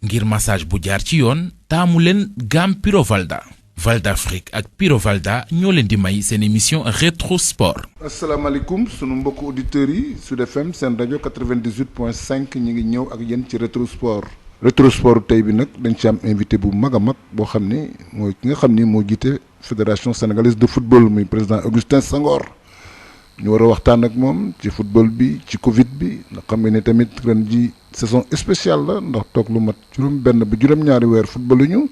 ngir massage bu jaar ci yoon taamu leen gamme Puro Valda. Valda Afrique ak Puro Valda ñoo leen di may seen émission rétro sport. asalaamaaleykum sunu mbokku auditeurs yi Sud FM seen rajo 98.5 ñu ngi ñëw ak yéen ci rétro sport. rétro sport tey bi nag dañ ci am invité bu mag a mag boo xam ni mooy ki nga xam ni moo jiite fédération sénégalaise de football muy président Augustin Senghor. ñu war a waxtaan ak moom ci football bi ci Covid bi ndax xam nga ne tamit ren ji saison spéciale la ndax toog lu mat juróom-benn ba juróom-ñaari weer football ñu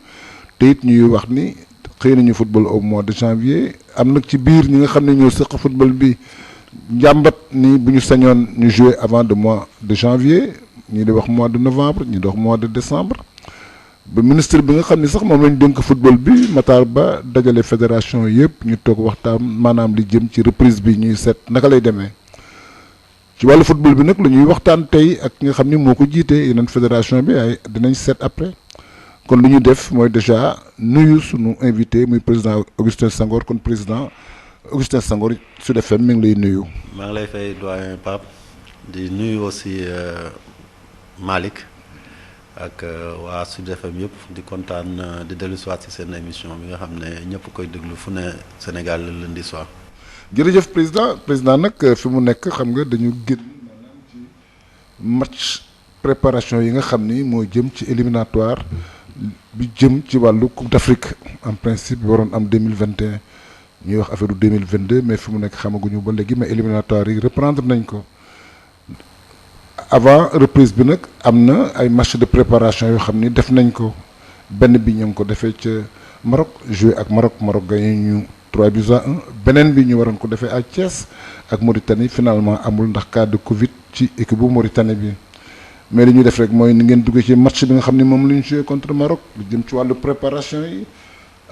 te it ñuy wax ni. xëy nañu football au mois de janvier am nag ci biir ñi nga xam ne ñoo sëq football bi njàmbat ni bu ñu sañoon ñu jouer avant de mois de janvier ñii di wax mois de novembre ñii di wax mois de décembre ba ministre bi nga xam ne sax moom lañ dénk football bi Matar Ba dajale fédération yëpp ñu toog waxtaan maanaam li jëm ci reprise bi ñuy seet naka lay demee ci wàllu football bi nag la ñuy waxtaan tey ak nga xam ni moo ko jiite yeneen fédération bi ay dinañ seet après. kon lu ñu def mooy déjà nuyu sunu invité muy président Augustin Senghor kon président Augustin Senghor Sud FM mi ngi lay nuyu. maa ngi lay fay doyen Pape di nuyu aussi Malick ak waa Sud FM yëpp di kontaan di dellu si waat si seen émission bi nga xam ne ñëpp koy déglu fu ne Sénégal la lundi soir. jërëjëf président nag fi mu nekk xam nga dañu génn maanaam ci match préparation yi nga xam ni moo jëm ci éliminatoire. bi jëm ci wàllu Coupe d'Afrique en principe bi waroon am 2021 ñuy wax affaire 2022 mais fi mu nekk xamaguñu ba léegi mais éliminatoire yi reprendre nañ ko avant reprise bi nag am na ay match de préparation yoo xam ni def nañ ko benn bi ñu ngi ko defee ca Maroc joué ak Maroc gagné ñu 3-1 beneen bi ñu waroon ko defee à Thiès ak Mauritanie finalement amul ndax cas de Covid ci équipe bu Mauritanie bi. mais li ñu def rek mooy ni ngeen duggee ci match bi nga xam ni moom la ñu joué contre Maroc lu jëm ci wàllu préparation yi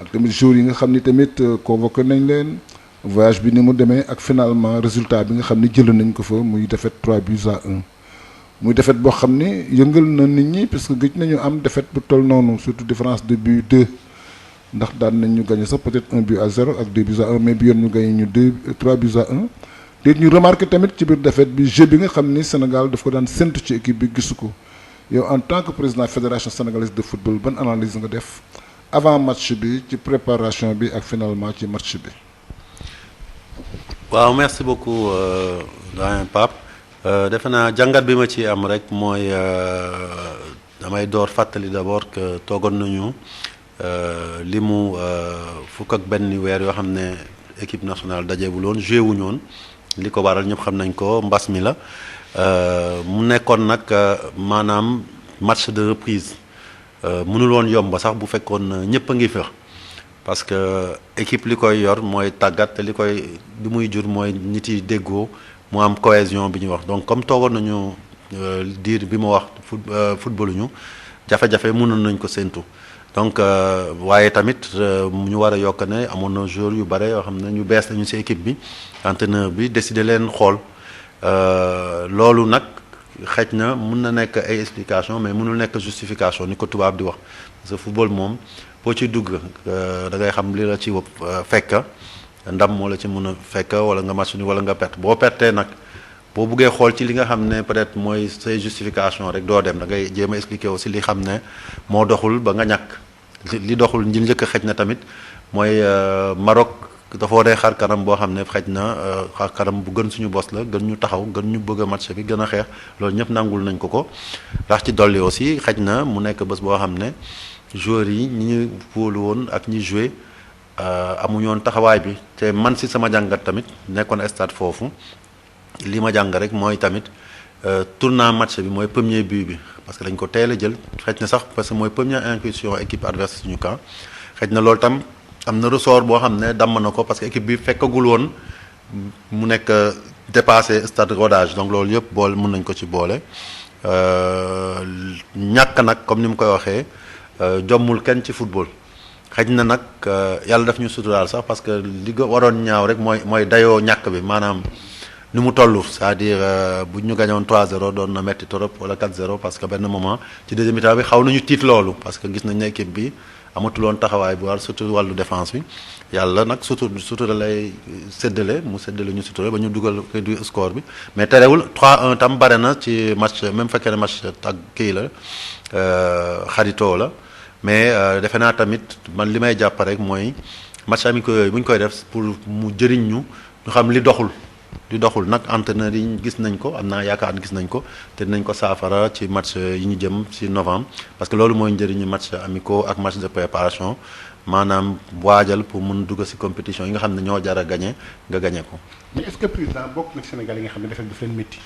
ak tamit joueurs yi nga xam ni tamit convoqué nañ leen voyage bi ni mu demee ak finalement résultat bi nga xam ni jël nañ ko fa muy défaite 3-1 muy défaite boo xam ni yëngal na nit ñi parce que gëj nañu am défaite bu toll noonu surtout différence de but 2 ndax daan nañ ñu gagné sax peut-être 1-0 ak 2-1 mais bi yoon ñu gagné ñu 3-1. léegi ñu remarqué tamit ci biir défaite bi jeu bi nga xam ni Sénégal daf ko daan séntu ci équipe bi gisu ko yow en tant que président fédération sénégalaise de football ban analyse nga def avant match bi ci préparation bi ak finalement ci match bi. waaw merci beaucoup doyen Pape defe naa jàngat bi ma ci am rek mooy damay door fàttali d'abord que toogoon nañu li mu fukk ak benn weer yoo xam ne équipe nationale dajeewul woon joué wuñu woon li ko waral ñëpp xam nañ ko mbas mi la mu nekkoon nag maanaam match de reprise mënul woon yomb sax bu fekkoon ñëpp a ngi fa parce que équipe li koy yor mooy tàggat te li muy jur mooy nit yi déggoo mu am cohésion bi ñuy wax donc comme toogoon nañu diir bi ma wax football ñu jafe-jafe mënoon nañ ko séntu donc waaye tamit ñu war a yokk ne amoon na joueurs yu bare yoo xam ne ñu bees nañu ci équipe bi entraîneur bi décidé leen xool loolu nag xëj na mun na nekk ay explication mais mënul nekk justification ni ko tubaab di wax parce que football moom boo ci dugg da ngay xam li la ci fekk ndam moo la ci mën a fekk wala nga match ni wala nga perte boo pertee nag boo buggee xool ci li nga xam ne peut-être mooy say justification rek doo dem da ngay jéem a expliquer aussi li xam ne moo doxul ba nga ñàkk li doxul ñi njëkk a xëj na tamit mooy Maroc dafa waree xar kanam boo xam ne xëj na xar kanam bu gën suñu bos la gën ñu taxaw gën ñu bëgg a match bi gën a xeex loolu ñëpp nangul nañ ko ndax ci dolli aussi xëj na mu nekk bés boo xam ne joueurs yi ñi ñu wóolu woon ak ñi joué amuñu woon taxawaay bi te man si sama jàngat tamit nekkoon stade foofu li ma jàng rek mooy tamit tournant match bi mooy premier but bi parce que dañ ko teel a jël xëj na sax parce que mooy première incursion équipe adverse suñu camp xëj na loolu tam am na ressort boo xam ne damm na ko parce que équipe bi fekkagul woon mu nekk dépassé stade rodage donc loolu yëpp boole mën nañ ko ci boole ñàkk nag comme ni mu koy waxee jommul kenn ci football xëj na nag yàlla daf ñu suturaal sax parce que li waroon ñaaw rek mooy dayoo ñàkk bi maanaam ni mu toll c'est-à-dire bu ñu gañoon 3-0 doon na metti trop wala 4-0 parce que benn moment ci deuxième mi-temps bi xaw nañu tiit loolu parce que gis nañ ne équipe bi amatuloon taxawaay bu war surtout wàllu défense bi yàlla nag surtout da lay séddale mu séddale ñu sutura ba ñu dugal du score bi mais terewul 3-1 tam bare na ci match même fekkee ne match ak kii la xaritoo la mais defe naa tamit man li may jàpp rek mooy match amicaux yooyu bu ñu koy def pour mu jëriñ ñu xam li doxul nag entraîneur yi gis nañ ko am naa yaakaar gis nañ ko te dinañ ko saafara ci match yi ñu jëm ci novembre parce que loolu mooy njëriñu match amicaux ak match de préparation maanaam waajal pour mun dugg ci compétition yi nga xam ne ñoo jar a gagné nga gagné ko. mais est-ce que président bokk na ci Sénégal yi nga xam ne defet daf leen métti.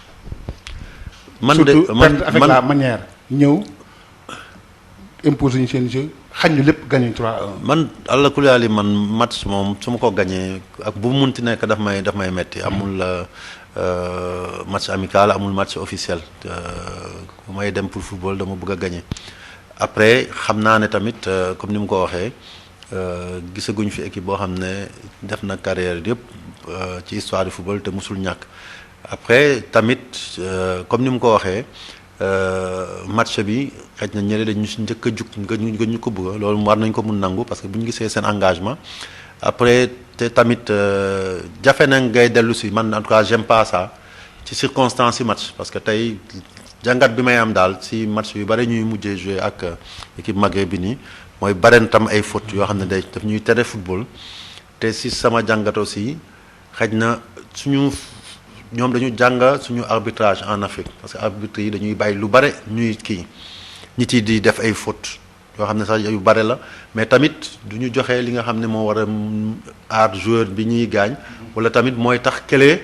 surtout avec la manière ñëw imposer ñu seen jeu xañ ñu lépp gagné 3-1. man allah kulli aali man match moom su ma ko gagné ak bu mu munti nekk daf may metti amul match amical amul match officiel bu may dem pour football dama bëgg a gagné après xam naa ne tamit comme ni mu ko waxee gisaguñ fi équipe boo xam ne def na carrière yëpp ci histoire du football te musul ñàkk après tamit comme ni mu ko waxee match bi xëy na ñële dañu si njëkk a jug nga ñu ko bëgg loolu war nañ ko mun nangu parce que bu ñu gisee seen engagement après te tamit jafe na ngay dellu si man en tout cas j'aime pas ça ci circonstance yi match parce que tey jàngat bi may am daal si match yu bare ñuy mujjee jouer ak équipe maghrébine yi mooy bare tam ay fautes yoo xam ne day daf ñuy tere football te si sama jàngat aussi xëy na ñoom dañu jàng suñu arbitrage en Afrique parce que arbitre yi dañuy bàyyi lu bare ñuy kii nit yi di def ay fautes yoo xam ne sax yu bare la mais tamit du ñu joxe li nga xam ne moo war a aar joueur bi ñuy gaañ wala tamit mooy tax kële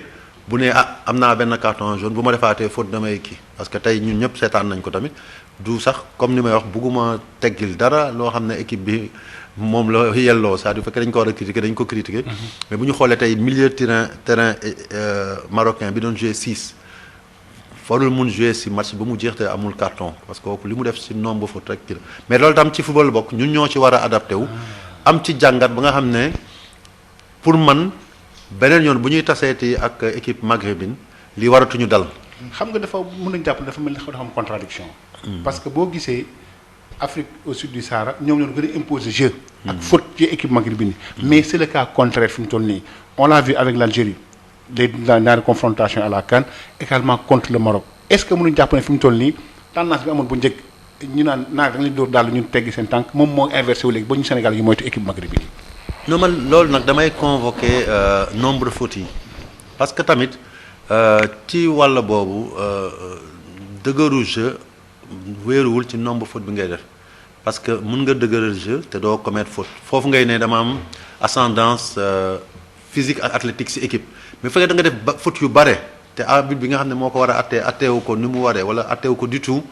bu ne am naa benn carton jaune bu ma defaatee faute damay kii parce que tey ñun ñëpp seetaan nañ ko tamit du sax comme ni may wax bugguma teggil dara loo xam ne équipe bi moom la yelloo c'est-à-dire bu fekkee dañ ko war a critiquer dañ ko critiquer mais bu ñu xoolee tey milieu terrain marocain bi doon jouer 6 farul mun jouer si match ba mu jeex te amul carton parce que kooku li mu def si nombre faute rek ci la mais loolu tam ci football bokk ñun ñoo ci war a adapté wu am ci jàngat ba nga xam ne pour man beneen yoon bu ñuy taseeti ak équipe maghrébine li waratuñu dal. xam nga dafa mën nañu jàpp dafa mel ni dafa am contradiction parce que boo gisee Afrique au sud du Sahara ñoom ñoo gën a imposer jeu. ak faute ci équipe maghrébine mais c'est le cas contraire fi mu toll nii on l'a vu avec l'Algérie dans confrontation à la CAN également contre le Maroc est-ce que mënuñu jàpp ne fi mu toll nii tendance bi amoon bu njëkk ñu naan da nga leen dóor daal ñu teggi seen tànk moom moo inversé wu léegi ba ñu Sénégal yi moytu équipe maghrébine yi. non man loolu nag damay convoquer nombre de fautes yi parce que tamit ci wàll boobu dëgëru jeu wéeruwul ci nombre faute bi ngay def parce que mën nga dëgëral jeu te doo commettre faute foofu ngay ne dama am ascendance physique ak athlétique ci équipe mais fekkee da nga def faute yu bare te arbitre bi nga xam ne moo ko war a atteewu ko ni mu waree wala atteewu ko du tout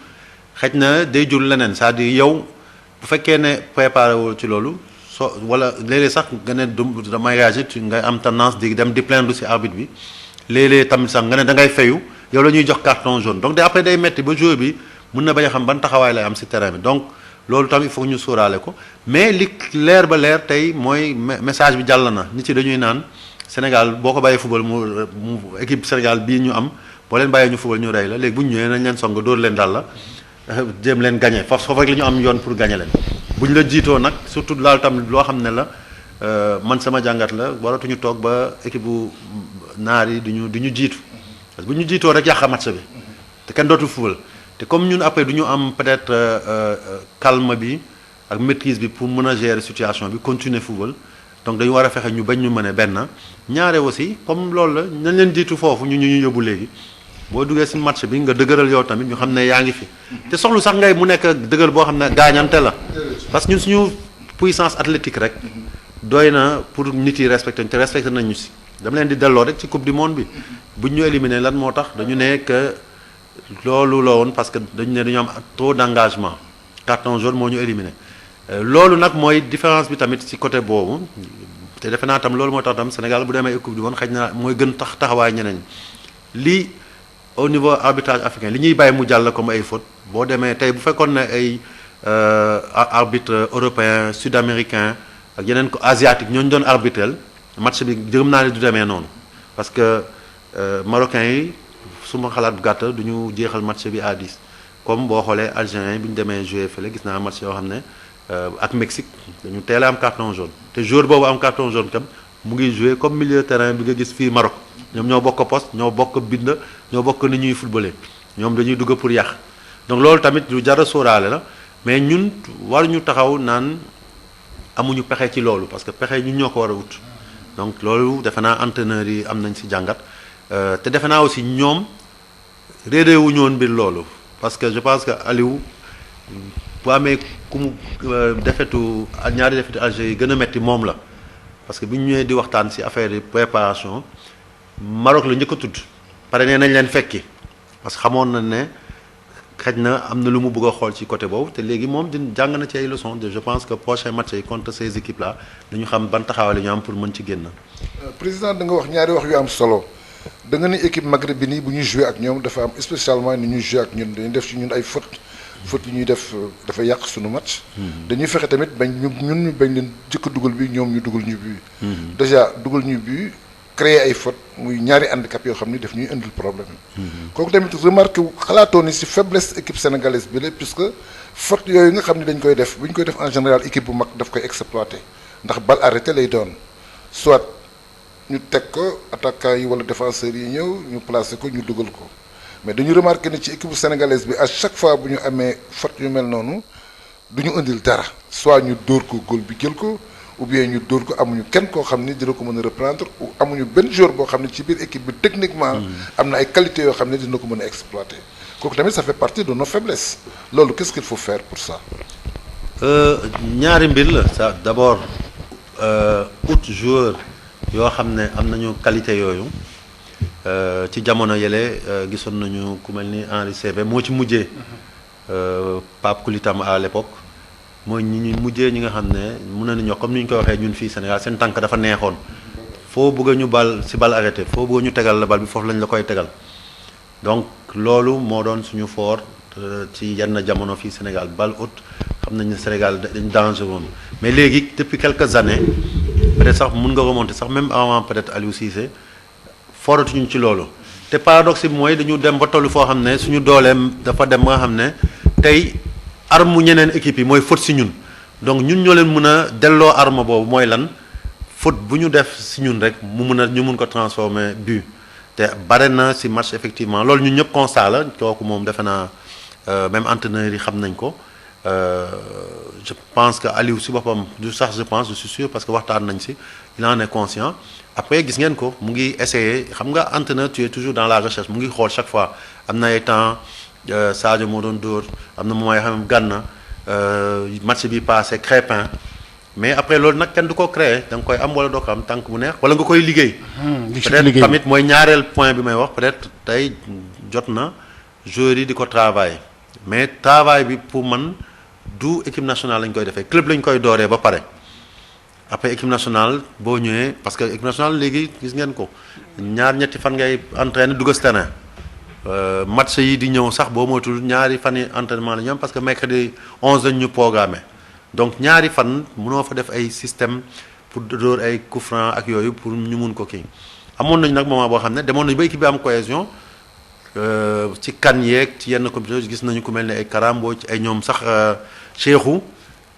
xëj na day jur leneen c'est-à-dire yow bu fekkee ne préparé wul ci loolu wala léeg-léeg sax nga ne damay réagir ngay am tendance di dem di plaindre ci arbitre bi léeg-léeg tamit sax nga ne da ngay fayu yow la ñuy jox carton jaune donc après day metti ba joueur bi mën na bañ a xam ban taxawaay lay am ci terrain bi donc loolu tamit il faut ñu sóoraale ko mais li leer ba leer tey mooy message bi jàll na nit yi dañuy naan Sénégal boo ko bàyyee football mu équipe Sénégal bii ñu am boo leen bàyyee ñu football ñu rey la léegi bu ñu ñëwee nañ leen song dóor leen dal la jéem leen gagné foofu rek la ñu am yoon pour gagné leen bu ñu la jiitoo nag surtout laal tam loo xam ne la man sama jàngat la waratuñu toog ba équipe bu naar yi du ñu jiitu parce que bu ñu jiitoo rek yàq match bi te kenn dootul football te comme ñun après du ñu am peut-être calme bi ak maîtrise bi pour mën a gérer situation bi continuer football donc dañu war a fexe ñu bañ ñu mën a benn ñaare aussi comme loolu la nañ leen jiitu foofu ñu yóbbu léegi boo duggee ci match bi nga dëgëral yow tamit ñu xam ne yaa ngi fi te soxlu sax ngay mu nekk dëgër boo xam ne gaañante la parce que ñun suñu puissance athlétique rek doy na pour nit yi respecté te respecté nañu ci dama leen di delloo rek ci coupe du monde bi buñ ñu éliminé lan moo tax dañu ne que loolu la woon parce que dañu ne dañu am trop d'engagement carton jaune moo ñu éliminé loolu nag mooy différence bi tamit ci côté boobu te defe naa tam loolu moo tax tam Sénégal bu demee coupe du monde xëy na mooy gën taxawaay ñeneen lii au niveau arbitrage africain li ñuy bàyyi mu jàll comme ay faute boo demee tey bu fekkoon ne ay arbitre européen sud-américain ak yeneen ko asiatique ñooñu doon arbitral match bi jërëm naa ne du demee noonu parce que Marocains yi suma xalaat bu gàtt du ñu jeexal match bi à 10 comme boo xoolee Algériens yi bi ñu demee jouer fële gis naa match yoo xam ne ak Mexique dañu teel a am carton jaune te joueur boobu am carton jaune tam mu ngi jouer comme milieu terrain bi nga gis fii Maroc ñoom ñoo bokk poste ñoo bokk bind ñoo bokk ni ñuy footballé ñoom dañuy dugg pour yàq donc loolu tamit lu jar a sóoraale la mais ñun waruñu taxaw naan amuñu pexe ci loolu parce que pexe ñun ñoo ko war a wut donc loolu defe naa entraîneurs yi am nañ ci jàngat te defe naa aussi ñoom réeré wuñu woon mbir loolu parce que je pense que Aliou bu amee ku mu defetu ñaari defetu Algérie yi gën a metti moom la parce que bi ñu ñëwee di waxtaan ci affaire de préparation Maroc la njëkk a tudd pare nee nañ leen fekki parce que xamoon na ne xëj na am na lu mu bëgg a xool ci côté boobu te léegi moom di jàng na ci ay leçons de je pense que prochain match yi contre ces équipes là dañu xam ban taxawaay la ñu am pour mën ci génn. président da nga wax ñaari wax yu am solo da nga ni équipe maghreb bi nii bu ñuy joué ak ñoom dafa am spécialement ni ñuy joué ak ñun dañuy def ci ñun ay fautes yi ñuy def dafa yàq suñu match. dañuy fexe tamit bañ ñun ñu bañ leen jëkk dugal bi ñoom ñu dugal ñu bi déjà dugal ñu bi créer ay fautes muy ñaari handicap yoo xam ni daf ñuy indil problème kooku tamit remarqué xalaatoo ni si faiblesse équipe sénégalaise bi la puisque fautes yooyu nga xam ni dañ koy def bu ñu koy def en général équipe bu mag daf koy exploité ndax balle arrêté lay doon soit ñu teg ko attaquant yi wala défenseurs yi ñëw ñu placé ko ñu dugal ko mais dañu remarqué ni ci équipe sénégalaise bi à chaque fois bu ñu amee fautes yu mel noonu du ñu indil dara soit ñu dóor ko góol bi jël ko ou bien ñu dóor ko amuñu kenn koo xam ni dina ko mën a reprendre ou amuñu benn joueur boo xam ne ci biir équipe bi techniquement am na ay qualités yoo xam ne dina ko mën a exploiter kooku tamit ça fait partie de nos faiblesses loolu qu'est-ce qu'il faut faire pour ça ñaari mbir la ça d'abord out joueur yoo xam ne am nañu qualité yooyu ci jamono yële gisoon nañu ku mel ni Henri Saivet moo ci mujjee Pape Koulitam à l'époque mooy ñi mujjee ñi nga xam ne mun nañu ñoo comme ni ñu ko waxee ñun fii Sénégal seen tànk dafa neexoon foo bëgg ñu bal ci bal arrêté foo bëgg ñu tegal la bal bi foofu lañ la koy tegal donc loolu moo doon suñu fort ci yenn jamono fii Sénégal bal haute xam nañ ne Sénégal dañ danger woon mais léegi depuis quelques années peut-être sax mun nga remonter sax même avant peut-être Aliou Cissé foratuñu ci loolu te paradoxe bi mooy dañu dem ba tollu foo xam ne suñu dooleem dafa dem nga xam ne tey arme ñeneen équipe yi mooy faute ci ñun donc ñun ñoo leen mën a delloo arme boobu mooy lan faute bu ñu def ci ñun rek ñu mun ko transformer but te bare na ci match effectivement loolu ñun ñëpp constat la kooku moom defe naa même entraîneurs yi xam nañ ko je pense que Aliou ci boppam du sax je pense je suis sûr parce que waxtaan nañ ci il en est conscient après gis ngeen ko mu ngi essayer xam nga entraîneur tu es toujours dans la recherche mu ngi xool chaque fois am na ay temps Sadio moo doon dóor am na moment yoo xam ne Gana match bi passé Crépin mais après loolu nag kenn du ko créer da nga koy am wala doo ko am tànk bu neex wala nga koy liggéey. peut-être tamit mooy ñaareel point bi may wax peut-être tey jot na joueurs yi di ko travailler mais travail bi pour man du équipe nationale lañ koy defee club lañ koy dooree ba pare après équipe nationale boo ñëwee parce que équipe nationale léegi gis ngeen ko ñetti fan ngay entraîner dugg terrain. match yi di ñëw sax boo moytul ñaari fan yi entraînement la ñu am parce que mercredi 11 lañ ñu programmé donc ñaari fan mënoo fa def ay système pour dóor ay coup franc ak yooyu pour ñu mun ko kii amoon nañu nag moment boo xam ne demoon nañu ba équipe bi am cohésion ci kan yeeg ci yenn compétition gis nañu ku mel ne ay Karambo ci ay ñoom sax Cheikhou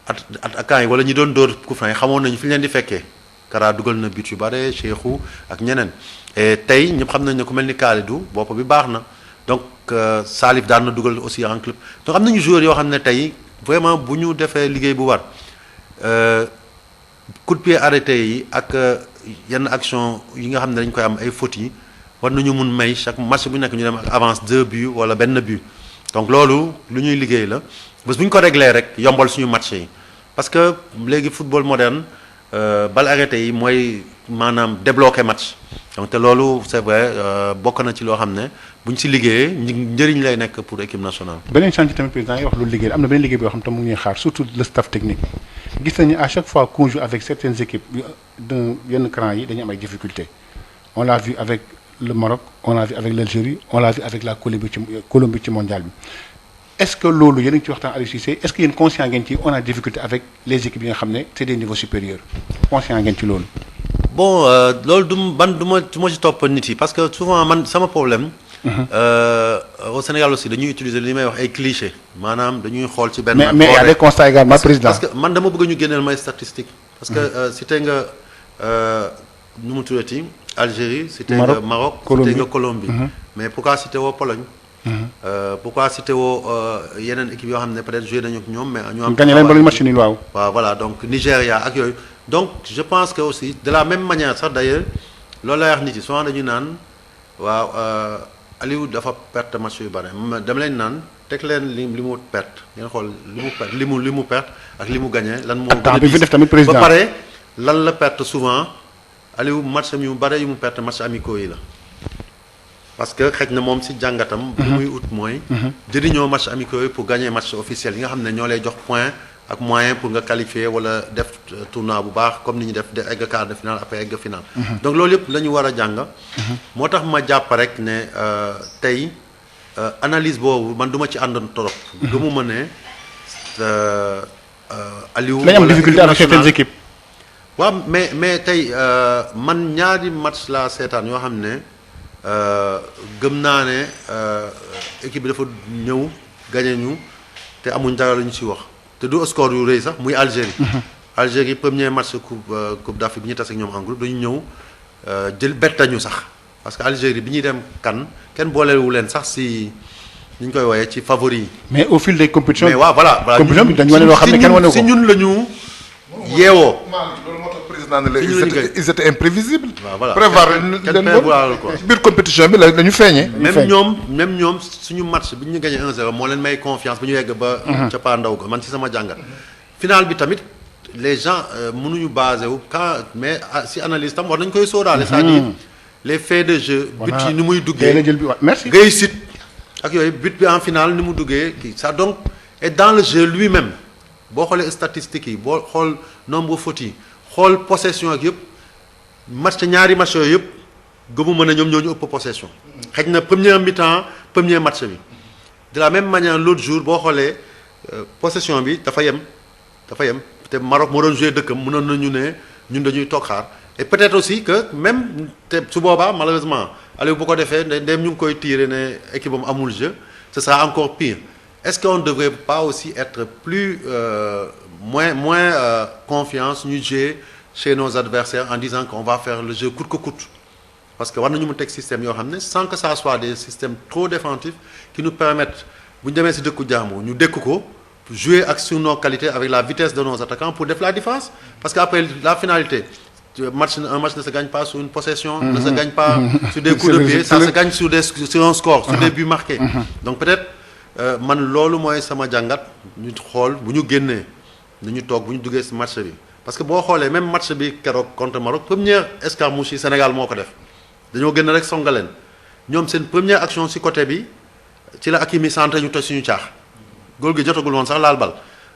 attaquant yi wala ñi doon dóor coup franc yi xamoon nañu fi ñu leen di fekkee Kara dugal na but yu bare Cheikhou ak ñeneen et tey ñëpp xam nañ ne ku mel ni Kalidou bopp bi baax na donc Salif daan na dugal aussi en club donc am nañu joueurs yoo xam ne tey vraiment bu ñu defee liggéey bu war coup de pied arrêté yi ak yenn action yi nga xam ne dañ koy am ay fautes yi war nañu mun may chaque match bu nekk ñu dem ak avance 2 buts wala benn but donc loolu lu ñuy liggéey la bés bu ñu ko réglé rek yombal suñu match yi parce que léegi football moderne balle arrêté yi mooy maanaam débloquer match donc te loolu c'est vrai bokk na ci loo xam ne bu ñu si liggéeyee njëriñ lay nekk pour équipe nationale. beneen chantier tamit président yi wax lu liggéey am na beneen liggéey boo xam te mu ngi xaar surtout le staff technique gis nañu à chaque fois qu'on joue avec certaines équipes de yenn cran yi dañu am ay difficultés on l'a vu avec le Maroc on l'a vu avec l'Algérie on l'a vu avec la Colombie ci mondial bi est-ce que loolu yéen a ngi ci waxtaan Aliou Cissé est-ce que yéen conscient ngeen ci on a difficulté avec les équipes yi nga xam ne c'est des niveaux supérieurs conscient ngeen ci loolu. bon loolu du ma ci topp nit yi parce que souvent man sama problème. Au Sénégal aussi dañuy utiliser li may wax ay clichés maanaam dañuy xool ci benn. mais il y a des constats également président. parce que man dama bëgg ñu génneel may statistique. parce que cité nga nu mu tuddati Algérie. cité nga Maroc cité nga Colombie. mais pourquoi cité woo Pologne. pourquoi cité woo yeneen équipe yoo xam ne peut-être joué nañu ak ñoom mais. ñu am gagné leen ba lu match nul waaw. waaw voilà donc Nigéria ak yooyu donc je pense que aussi de la même manière sax d'ailleurs loolu lay wax nit yi souvent dañu naan waaw. Aliou dafa perte match yu bare dama leen naan teg leen li mu perte ngeen xool li mu perte ak li mu gagné lan moo temps bi fi def tamit président ba pare lan la perte souvent Aliou match yu bare yu mu perte match amicaux yi la parce que xëj na moom si jàngatam li muy ut mooy jëriñoo match amicaux yi pour gagner match officiel yi nga xam ne ñoo lay jox point ak moyen pour nga qualifier wala def tournoi bu baax comme ni ñu def egg quart de finale après egg finale donc loolu yëpp la ñu war a jàng moo tax ma jàpp rek ne tey analyse boobu man du ma ci àndoon trop gëmuma ne Aliou lañ am difficulté avec certaines équipes waaw mais tey man ñaari match la seetaan yoo xam ne gëm naa ne équipe bi dafa ñëw gagné ñu te amuñ dara lu ñu ci wax te du score yu rëy sax muy Algérie. Algérie premier match coupe d'Afrique bi ñu tas ak ñoom en groupe dañu ñëw jël bettañu sax parce que Algérie bi ñuy dem kan kenn boolewu leen sax si ni ñu koy woowee ci favori yi. mais au fil des compétitions. mais waaw voilà. compétition bi dañu wane loo xam ne kenn wane ko si ñun la ñu yeewoo. loolu moo tax président ne la ils étaient imprévisibles. waaw voilà prévoir kenn prévoir ko ci biir compétition bi la ñu feeñee. même ñoom suñu match bi ñu gagné 1-0 moo leen may confiance bu ñu yegg ba. ca paa ndaw ga man ci sama jàngat. final bi tamit les gens mënuñu basé wu mais si analyse tam war nañu koy sóoraale. c'est-à-dire les faits de jeu. but yi ni muy duggee merci. réussite ak yooyu but bi en finale ni mu duggee kii ça donc et dans le jeu lui-même boo xoolee statistiques yi boo xool nombre fautes yi xool possession ak yëpp ñaari match yooyu yëpp gëmuma ne ñoom ñoo ñu ëpp possession. xëy na premier mi-temps premier match bi de la même manière l'autre jour boo xoolee possession bi dafa yem te Maroc moo doon joué dëkkam mënoon nañu ne ñun dañuy toog xaar et peut-être aussi que même te su boobaa malheureusement Aliou bu ko defee ndem ñu ngi koy tirer ne équipe am amul jeu ce sera encore pire est-ce qu'on ne devrait pas aussi être plus moins confiance ñu jouer chez nos adversaires en disant qu'on va faire le jeu coûte que coûte parce que war nañu mu teg système yoo xam ne sans que ça soit des systèmes trop défensifs qui nous permettent bu ñu demee si dëkku jàmbur ñu dékk ko jouer ak sur nos qualités avec la vitesse de nos attaquants pour def la défense parce que après la finalité un match ne se gagne pas sur une possession ne se gagne pas sur des coups de pied ça se gagne sur un score sur des buts marqués donc peut-être man loolu mooy sama jàngat ñu xool bu ñu génnee ñu toog bu ñu duggee si match bi parce que boo xoolee même match bi keroog contre Maroc première escarmouche yi Sénégal moo ko def dañoo génn rek songaleen ñoom seen première action si côté bi ci la Hakimi centré ñu toj suñu caax góol gi jotagul woon sax laal bal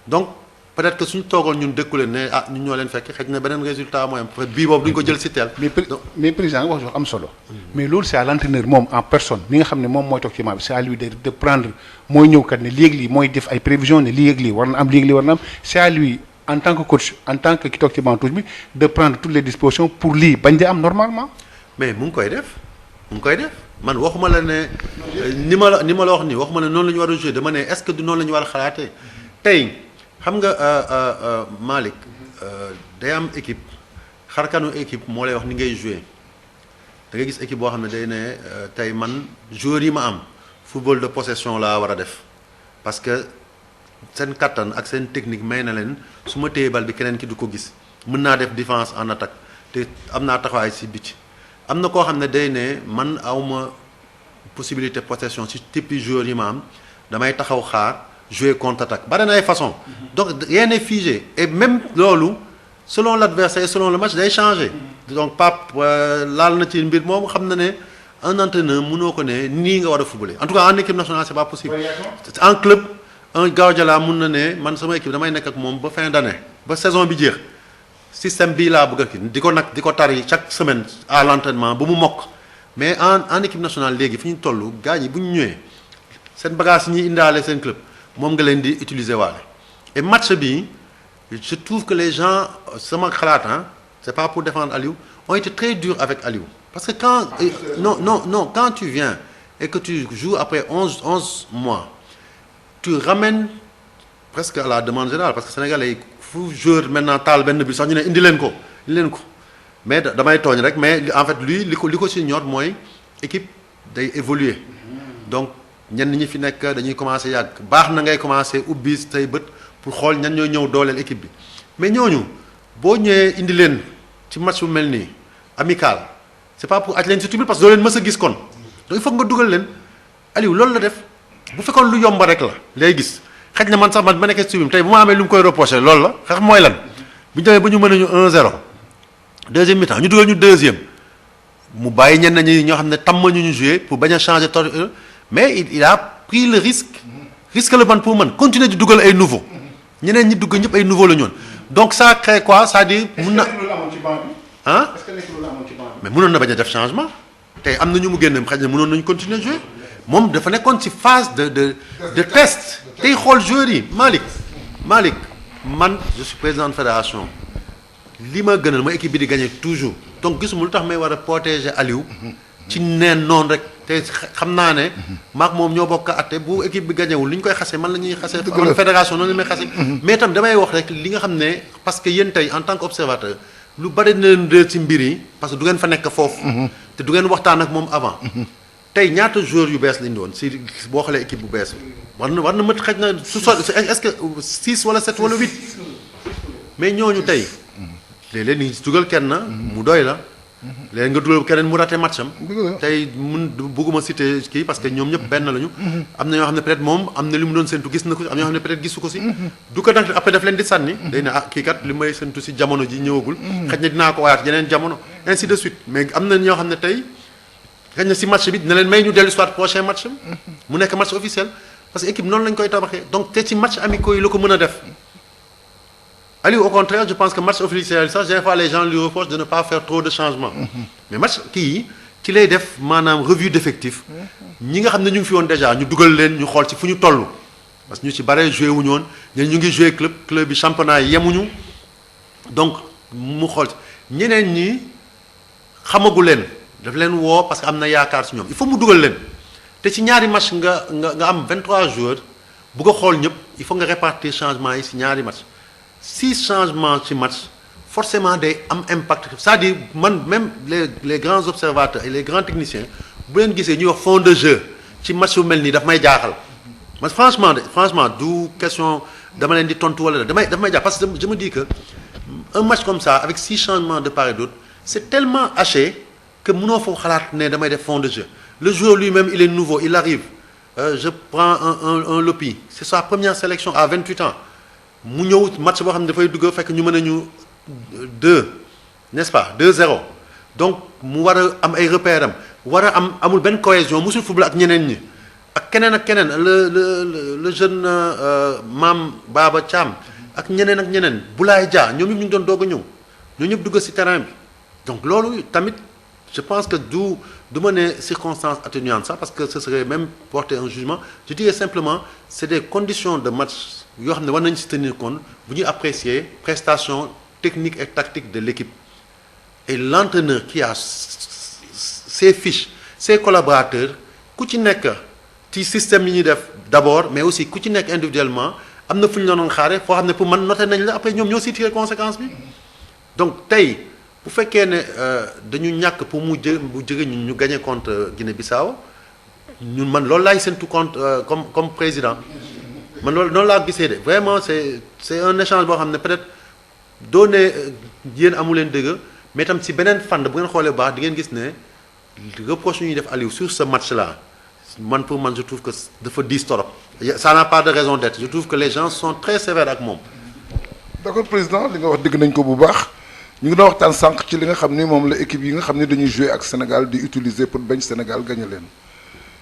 donc peut-être que suñu toogoon ñun dëkku leen ne ñun ñoo leen fekk xëy na beneen résultat mooy bii boobu duñu ko jël si teel. mais président nga wax am solo. mais loolu c'est à l'entraîneur moom en personne mi nga xam ne moom mooy toog ci maa bi c'est à lui de prendre mooy ñëw kat ne léegi-lii mooy def ay prévisions ne lii war na am léegi-lii war na am c'est à lui en tant que coach en tant que ki toog ci banc touche bi de prendre toutes les dispositions pour lii bañ di am normalement. mais mu ngi koy def man waxuma la ne ni ma la wax nii waxuma la noonu la ñu war a jouer dama ne est-ce que du noonu la ñu war a xalaatee tey xam nga Malick day am équipe xarkanu équipe moo lay wax ni ngay jouer da ngay gis équipe boo xam ne day ne tey man joueurs yi ma am football de possession laa war a def parce que seen kattan ak seen technique may na leen su ma téye bal bi keneen ki du ko gis mën naa def défense en attaque te am naa taxawaay si biti am na koo xam ne day ne man awma possibilité possession ci type joueur yi ma am damay taxaw xaar jouer contre-attaque bari na ay façon donc rien n'est figé et même loolu selon l'adversaire selon le match day changer donc Pape laal na ci mbir moom xam na ne un entraîneur mënoo ko ne nii nga war a footballer en tout cas en équipe nationale c'est pas possible en club un Guardiola mun na ne man sama équipe damay nekk ak moom ba fin d'année ba saison bi jeex système bii laa bëgg a kii di ko tari chaque semaine à l'entraînement ba mu mokk mais en équipe nationale léegi fi ñu toll gars yi bu ñu ñëwee seen bagage yi ñuy indaale seen club moom nga leen di utiliser waale et match bi je trouve que les gens sama xalaat c'est pas pour défendre Aliou, ont été très durs avec Aliou. Parce que quand tu viens et que tu joues après 11 mois, tu ramènes presque à la demande générale, parce que Sénégalais, fu joueur maintenant taal benn bi sax ñu ne indi leen ko mais damay tooñ rek, mais en fait lui li ko si ñor mooy équipe day évoluer. Donc ñenn ñi fi nekk dañuy commencer yàgg baax na ngay commencer ubbi say bët pour xool ñan ñoo ñëw dooleel équipe bi mais ñooñu boo ñëwee indi leen ci match bu mel nii amical c'est pas pour aj leen si tribune parce que doo leen mës a gis kon donc il faut nga dugal leen Aliou loolu la def bu fekkoon lu yomb rek la lay gis xëj na man sax man ma nekkee si tribune tey bu ma amee lu mu koy reproché loolu la xeex mooy lan bu ñu demee ba ñu mën a ñu 1-0 deuxième mi-temps ñu dugal ñu deuxième mu bàyyi ñenn ñi ñoo xam ne tàmm ñu jouer pour bañ a changer mais il a pris le risque la man pour man continuer di dugal ay nouveau ñeneen ñi dugg ñëpp ay nouveau la ñoon donc ça crée quoi c'est-à-dire mun na ah mais mënoon na bañ a def changement tey am na ñu mu génn xëy na mënoon nañu continuer jouer moom dafa nekkoon ci phase de test tey xool joueurs yi Malick man je suis président de fédération li ma gënal ma équipe bi di gagner toujours donc gisuma lu tax may war a protéger Aliou ci neen noonu rek te xam naa ne maak moom ñoo bokk atte bu équipe bi gañewul li ñu koy xase man la ñuy xase fédération noonu la may xase mais itam damay wax rek li nga xam ne parce que yéen tey en tant qu'observateur lu bari na leen réer ci mbir yi parce que du ngeen fa nekk foofu te du ngeen waxtaan ak moom avant tey ñaata joueurs yu bees lañ doon si boo xoolee équipe bu bees war na mët xëj na est-ce que 6 wala 7 wala 8 mais ñooñu tey léeg-léeg ni dugal kenn mu doy la léegi nga dugal keneen mu raté match am tey bugguma citer kii parce que ñoom ñëpp benn lañu am na ñoo xam ne peut-être moom am na li mu doon séntu gis na ko am na ñoo xam ne peut-être gisu ko si du ko nag après daf leen di sànni day ne kii kat li may séntu si jamono ji ñëwagul xëj na dinaa ko waayaat yeneen jamono ainsi de suite mais am na ñoo xam ne tey xëj na si match bi dina leen may ñu dellu soit prochain match mu nekk match officiel parce que équipe noonu lañ koy tabaxee donc te ci match amicaux yi la ko mën a def Aliou au contraire je pense que match officiel sax des fois les gens lui reprochent de ne pas faire trop de changements mais match kii ci lay def maanaam revue d'effectif ñi nga xam ne ñu ngi fi woon déjà ñu dugal leen ñu xool ci fu ñu toll parce que ñu ci bare joué wuñu woon ñeneen ñu ngi joué club bi championnat yi yemuñu donc mu xool ñeneen ñi xamagu leen daf leen woo parce que am na yaakaar ci ñoom il faut mu dugal leen te ci ñaari match nga am 23 joueurs bu ko xool ñëpp il faut nga répartir changement yi ci ñaari match 6 changements ci match forcément day am impact c'est-à-dire man même les grands observateurs et les grands techniciens bu leen gisee ñuy wax fond de jeu ci match bu mel nii daf may jaaxal man franchement du question dama leen di tontu wala daf may jaaxal parce que je me dis que un match comme ça avec 6 changements de part et d'autre c'est tellement haché que mënoo foofu xalaat ne damay def fond de jeu le joueur lui-même il est nouveau il arrive je prends un Lopi c'est sa première sélection à 28 ans mu ñëw match boo xam ne dafay dugg fekk ñu mën a ñu 2 n'est-ce pas 2-0 donc mu war a am ay repères am war a amul benn cohésion musul football ak ñeneen ñi ak keneen le jeune Mame Baba Thiam ak ñeneen Boulaye Dia ñoom ñëpp ñu ngi doon doog a ñëw ñoo ñëpp dugg ci terrain bi donc loolu tamit je pense que du ma ne circonstance atténuante ça parce que ce serait même porter un jugement je dirais simplement c'est des conditions de match yoo xam ne war nañu ci tenir compte bu ñuy apprécier prestation technique et tactique de l'équipe et l'entraîneur qui a ses fiches ses collaborateurs ku ci nekk ci système yi ñuy def d'abord mais aussi ku ci nekk individuellement am na fu ñu doon xaare foo xam ne pour man noté nañ la après ñoom ñoo ci tirer conséquence bi donc tey bu fekkee ne dañu ñàkk pour mu jóge ñun ñu gagner contre Guinée-Bissau ñun man loolu laay séntu contre comme président man loolu noonu laa gisee de vraiment c'est un échange boo xam ne peut-être doo ne yéen amu leen dëgg mais tam ci beneen fànn bu ngeen xoolee bu baax di ngeen gis ne reproche yu ñuy def Aliou sur ce match-là pour man je trouve que dafa diis torop ça n'a pas de raison d'être je trouve que les gens sont très sévères ak moom. d'accord président li nga wax dëgg nañ ko bu baax ñu ngi doon waxtaan sànq ci li nga xam ni moom la équipe yi nga xam ni dañuy jouer ak Sénégal di utiliser pour bañ Sénégal gagner leen.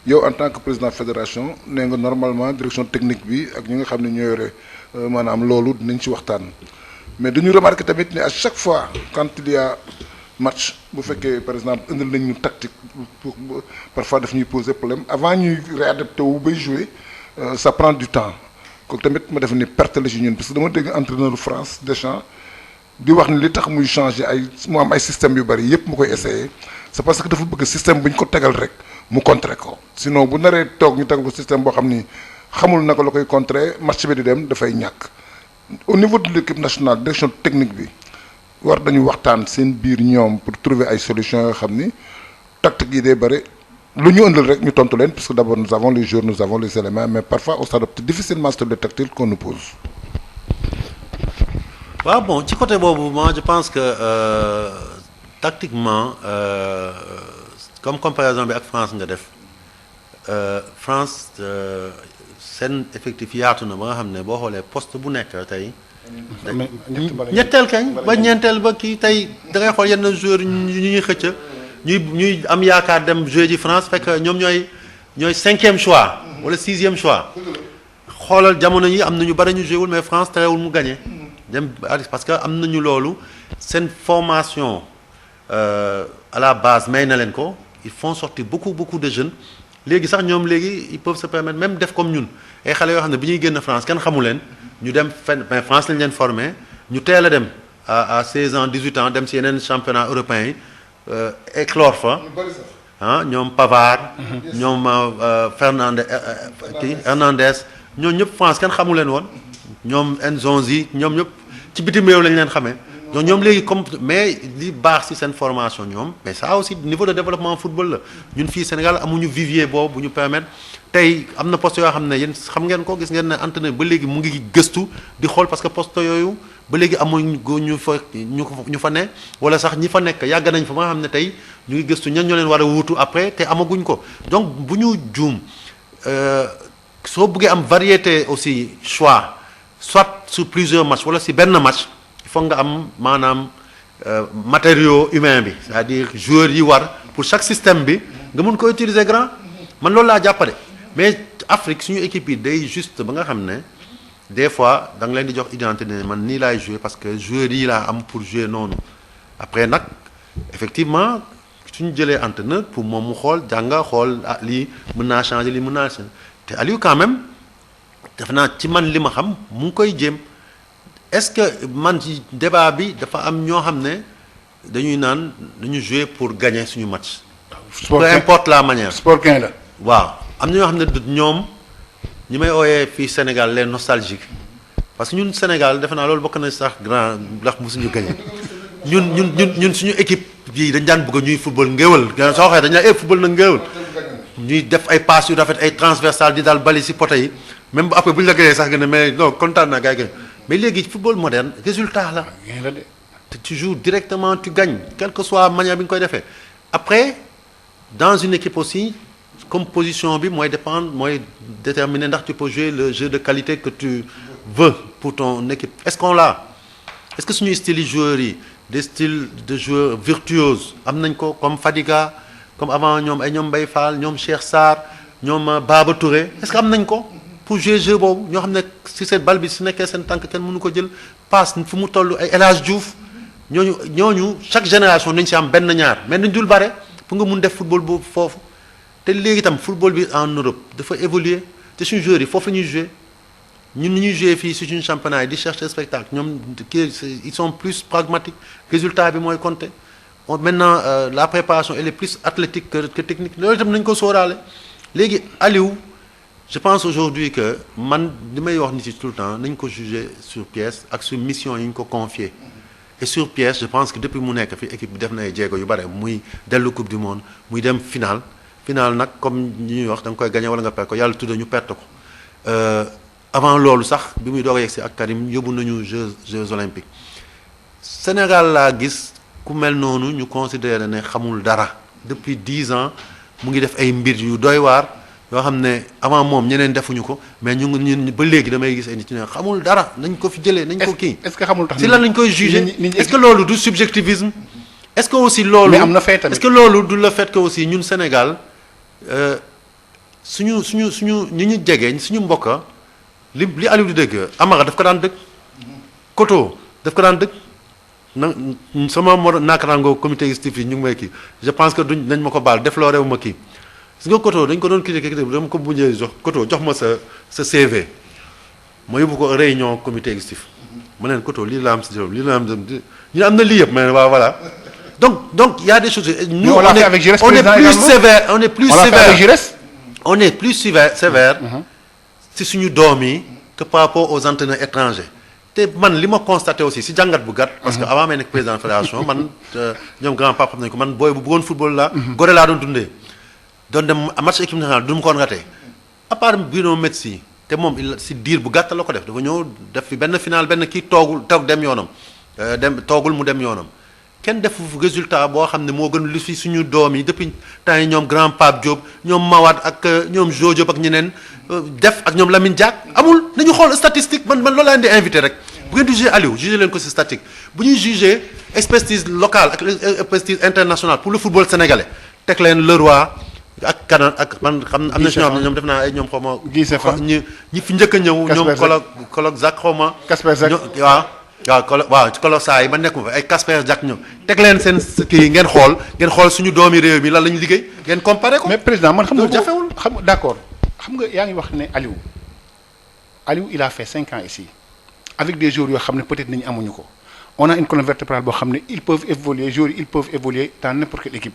yow en tant que président fédération nee nga normalement direction technique bi ak ñi nga xam ne ñoo yore maanaam loolu dinañ ci waxtaan mais dañu remarquer tamit ne à chaque fois quand il y a match bu fekkee par exemple indil nañ ñu tactique pour parfois daf ñuy poser problème avant ñuy réadapter wu bay jouer ça prend du temps kooku tamit ma def ni perte la ci ñun parce que dama dégg entraîneur France Deschamps di wax ni li tax muy changer ay mu am ay système yu bari yépp mu koy essayer c'est parce que dafa bëgg système bu ñu ko tegal rek mu contrer ko sinon bu naree toog ñu tegal ko système boo xam ni xamul naka la koy contrer match bi di dem dafay ñàkk au niveau de l'équipe nationale direction technique bi war dañu waxtaan seen biir ñoom pour trouver ay solutions yoo xam ni tactique yi day bëri lu ñu ëndal rek ñu tontu leen parce que d'abord nous avons les joueurs nous avons les éléments mais parfois on s'adapte difficilement sur les tactiques qu'on nous pose. waaw bon ci côté boobu moi je pense que tactiquement comme comparaison bi ak France nga def France seen effectif yaatu na ba nga xam ne boo xoolee poste bu nekk tey. ñetteel kañ ba ñeenteel ba kii tey da ngay xool yenn joueurs ñu ñuy xëcc ñuy am yaakaar dem jouer ji France fekk ñoom ñooy 5e choix wala 6e choix xoolal jamono yi am na ñu bari ñu joué wul mais France terewul mu gagné dem parce que am nañu loolu seen formation à la base may na leen ko ils font sortir beaucoup de jeunes léegi sax ñoom léegi ils peuvent se permettre même def comme ñun ay xale yoo xam ne bi ñuy génn France kenn xamu leen ñu dem fenn mais France lañ leen formé ñu teel a dem à 16 ans 18 ans dem ci yeneen championnat européen yi éclore fa ñoom Pavard ñoom Hernandez ñoom ñëpp France kenn xamu leen woon ñoom Nzonzi ñoom ñëpp ci bitim réew lañ leen xamee donc ñoom léegi comme mais li baax ci seen formation ñoom mais ça aussi niveau de développement football la ñun fii Sénégal amuñu vivier boobu bu ñu permettre tey am na poste yoo xam ne yéen xam ngeen ko gis ngeen ne entraîneur ba léegi mu ngi gëstu di xool parce que poste yooyu ba léegi amuñ ñu fa ne wala sax ñi fa nekk yàgg nañ fa ba nga xam ne tey ñu ngi gëstu ñan ñoo leen war a wuutu après te amaguñ ko donc bu ñu juum soo buggee am variété aussi choix soit sur plusieurs matchs wala si benn match il faut nga am maanaam matériaux humains bi c'est-à-dire joueurs yi war pour chaque système bi nga mun ko utiliser grand man loolu laa jàppale mais Afrique suñu équipe yi day juste ba nga xam ne des fois da nga leen di jox identité ne man nii laay jouer parce que joueurs yi laa am pour jouer noonu après nag effectivement suñu jëlee entraîneur pour moom mu xool jànga xool lii mën naa changer lii mën naa changer te Aliou quand même def naa ci man li ma xam mu ngi koy jéem est-ce que man ci débat bi dafa am ñoo xam ne dañuy naan dañu jouer pour gagner suñu match. peu importe la manière. sport gain la. waaw am na ñoo xam ne ñoom ñi may ooyee fii Sénégal les nostalgiques parce que ñun Sénégal defe naa loolu bokk na sax grand ndax mosuñu gagner ñun suñu équipe yi dañ daan bëgg ñuy football ngéwal soo waxee dañ la football na ngéwal ñuy def ay passes yu rafet ay transversales di daal bali si poto yi même après bu ñu la gagné sax nga ne mais non kontaan naa gars yi mais léegi football moderne résultat la. te tu joues directement tu gagnes quelle que soit manière bi nga koy defee après dans une équipe aussi composition bi mooy dépendre mooy déterminer ndax tu peux jouer le jeu de qualité que tu veux pour ton équipe est-ce qu'on l'a est-ce que suñuy style joueurs yi des styles de joueurs virtuoses am nañ ko comme Fadiga comme avant ñoom ay ñoom Mbaye Fall ñoom Cheikh Sarr ñoom Baba Touré est-ce que am nañ ko pour jouer jeu boobu ñoo xam ne si seen bal bi su nekkee seen tànk kenn mënu ko jël passe fu mu toll ay El Hadj Diouf ñooñu chaque génération nañ si am benn ñaar mais nañ dul bare pour nga mun def football boobu foofu te léegi itam football bi en Europe dafa évoluer te suñu joueurs yi foofu la ñuy jouer ñun ni ñuy jouer fii si suñu championnat yi di chercher spectacle ñoom ils sont plus pragmatiques résultat bi mooy compter maintenant la préparation elle est plus athlétique que technique loolu itam nañ ko sóoraale léegi Aliou je pense aujourd'hui que man li may wax ni ci tout le temps nañ ko juger sur pièce ak sur mission yi ñu ko confier et sur pièce je pense que depuis mu nekk fi équipe bi def na ay jéego yu bare muy dellu coupe du monde muy dem final nag comme ñuy wax da nga koy gagner wala nga perte ko yàlla tudda ñu perte ko avant loolu sax bi muy doog a yegsi ak Karim yóbbu nañu Jeux olympiques Sénégal laa gis ku mel noonu ñu considérer ne xamul dara depuis 10 ans mu ngi def ay mbir yu doy waar yoo xam ne avant moom ñeneen defuñu ko mais ñun ba léegi damay gis ay nit ñu ne xamul dara nañ ko fi jëlee nañ ko kii. est-ce que xamul tax si lan lañ koy juger est-ce que loolu du subjectivisme est-ce que aussi loolu mais am na fay tamit est-ce que loolu du le fait que aussi ñun Sénégal suñu ñi ñu jege suñu mbokka li Aliou di dëgg Amara daf ko daan dëgg Koto daf ko daan dëgg na sama naakarango comité exécutif yi ñu ngi may kii je pense que duñ nañ ma ko baal def loo réew ma kii gis nga Koto dañ ko doon critiquer dama ko mujjee jox Koto jox ma sa CV ma yóbbu ko réunion comité exécutif ma leen Koto lii la am si juróom lii la am ñu am na lii yëpp ma ne waaw voilà donc il y a des choses. Nous on est plus sévère on est plus sévère si suñu doom yi que par rapport aux entraîneurs étrangers te man li ma constaté aussi si jàngat bu gàtt. parce que avant may nekk président fédération man ñoom grand pape xam nañu ko man booy bu bëggoon football la gore laa doon dundee doon dem match équipe nationale du mu ko woon ratee à part Bruno Metsu te moom si diir bu gàtt la ko def dafa ñëw def fi benn final benn kii toog dem yoonam toogul mu dem yoonam kenn def résultat boo xam ne moo gën lu fi suñu doom yi depuis temps yi ñoom grand Pape Diop ñoom Mawad ak ñoom Jo Diop ak ñeneen def ak ñoom Lamine Diack amul nañu xool statistique man loolu laa leen di invité rek bu ngeen di juger Aliou juger leen ko si statistique bu ñuy juger expertise locale ak expertise internationale pour le football sénégalais teg leen Leroy ak Kanan ak man xam am na si ñoom def naa ay ñoom xaw ma ñi fi njëkk a ñëw ñoom colloque Zak xaw ma waaw Colossa yi ma nekk fa ay Casper Jacques ñoom teg leen seen kii ngeen xool suñu doomi réew mi lan la ñu liggéey ngeen comparé ko. mais président man xam nga jafewul d'accord xam nga yaa ngi wax ne Aliou il a fait 5 ans ici avec des joueurs yoo xam ne peut-être nañu amuñu ko on a une colonne vertébrale boo xam ne ils peuvent évoluer dans n'importe quelle équipe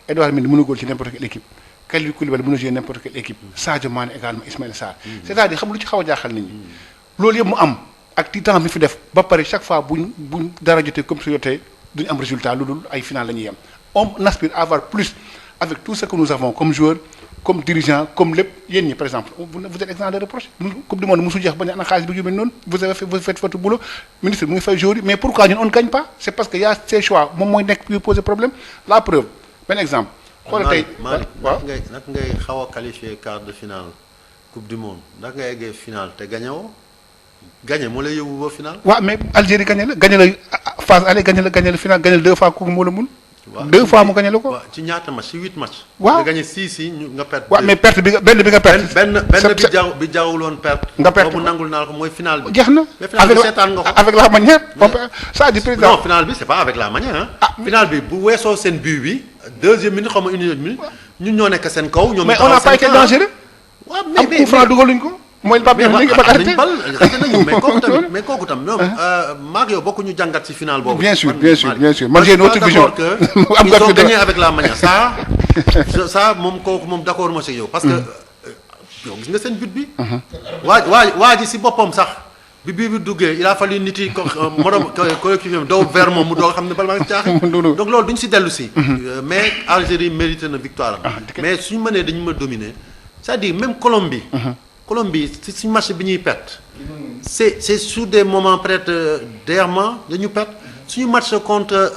Edouard Mendy mën a góol ci n'importe quelle équipe Kalidou Koulibaly mën a jouer n'importe quelle équipe Sadio Mané également Ismaïla Sarr c'est-à-dire xam nga lu ci xaw a jaaxal nit ñi loolu yëpp mu am ak titan bi fi def ba pare chaque fois buñ dara jotee comme su jotee duñu am résultat lu dul ay final la ñuy yem on aspire à avoir plus avec tout ce que nous avons comme joueurs comme dirigeants comme lépp yéen ñi par exemple vous êtes exempt de reproche coupe du monde musu jeex bañ ana xaalis bi yu mel noonu vous faites votre boulot ministre mu ngi fay joueurs yi mais pourquoi ñun on ne gagne pas c'est parce que y a ces choix moom mooy nekk yu poser problème la preuve benn exemple xoolal tey waaw naka ngay xaw a qualifier quart de finale coupe du monde naka ngay eggee finale te gagné woo gagné moo lay yóbbu ba final. waaw mais Algérie gagné la phase aller gagné la final gagné la 2 fois kooku moo la mun. waaw 2 fois mu gagné la ko. waaw ci ñaata match ci 8 match. waaw nga gagné 6 yi nga perte. waaw mais perte bi nga perte. benn bi jarul woon perte. nga perte boobu nangul naa ko mooy final bi. jeex na mais final bi seetaan nga ko avec la manière. ça dit président non final bi c'est pas avec la manière ah. final bi bu weesoo seen but bi deuxième minute xaw ma une minute ñun ñoo nekk seen kaw. ñoom mais on n'a pas été dangereux. waaw mais coup franc dugaluñ ko. mooy Pape Diop léegi ba arrêté mais kooku tam ñoom maag yow bokkuñu jàngat ci final boobu. bien sûr man j'ai une autre vision. ils ont gagné avec la manière ça moom kooku moom d'accord ma ci yow. parce que yow gis nga seen but bi. waa ji ci boppam sax bi duggee il a fallu nit yi morom collectif daw vers moom mu doog xam ne bal maa ngi caaxaan. donc loolu duñ ci dellu si. mais Algérie mérité na victoire am. mais suñu mënee dañu ma dominer c'est-à-dire même Colombie. Colombie si suñu match bi ñuy perte c'est sur des moments peut-être d'errement dañu perte suñu match contre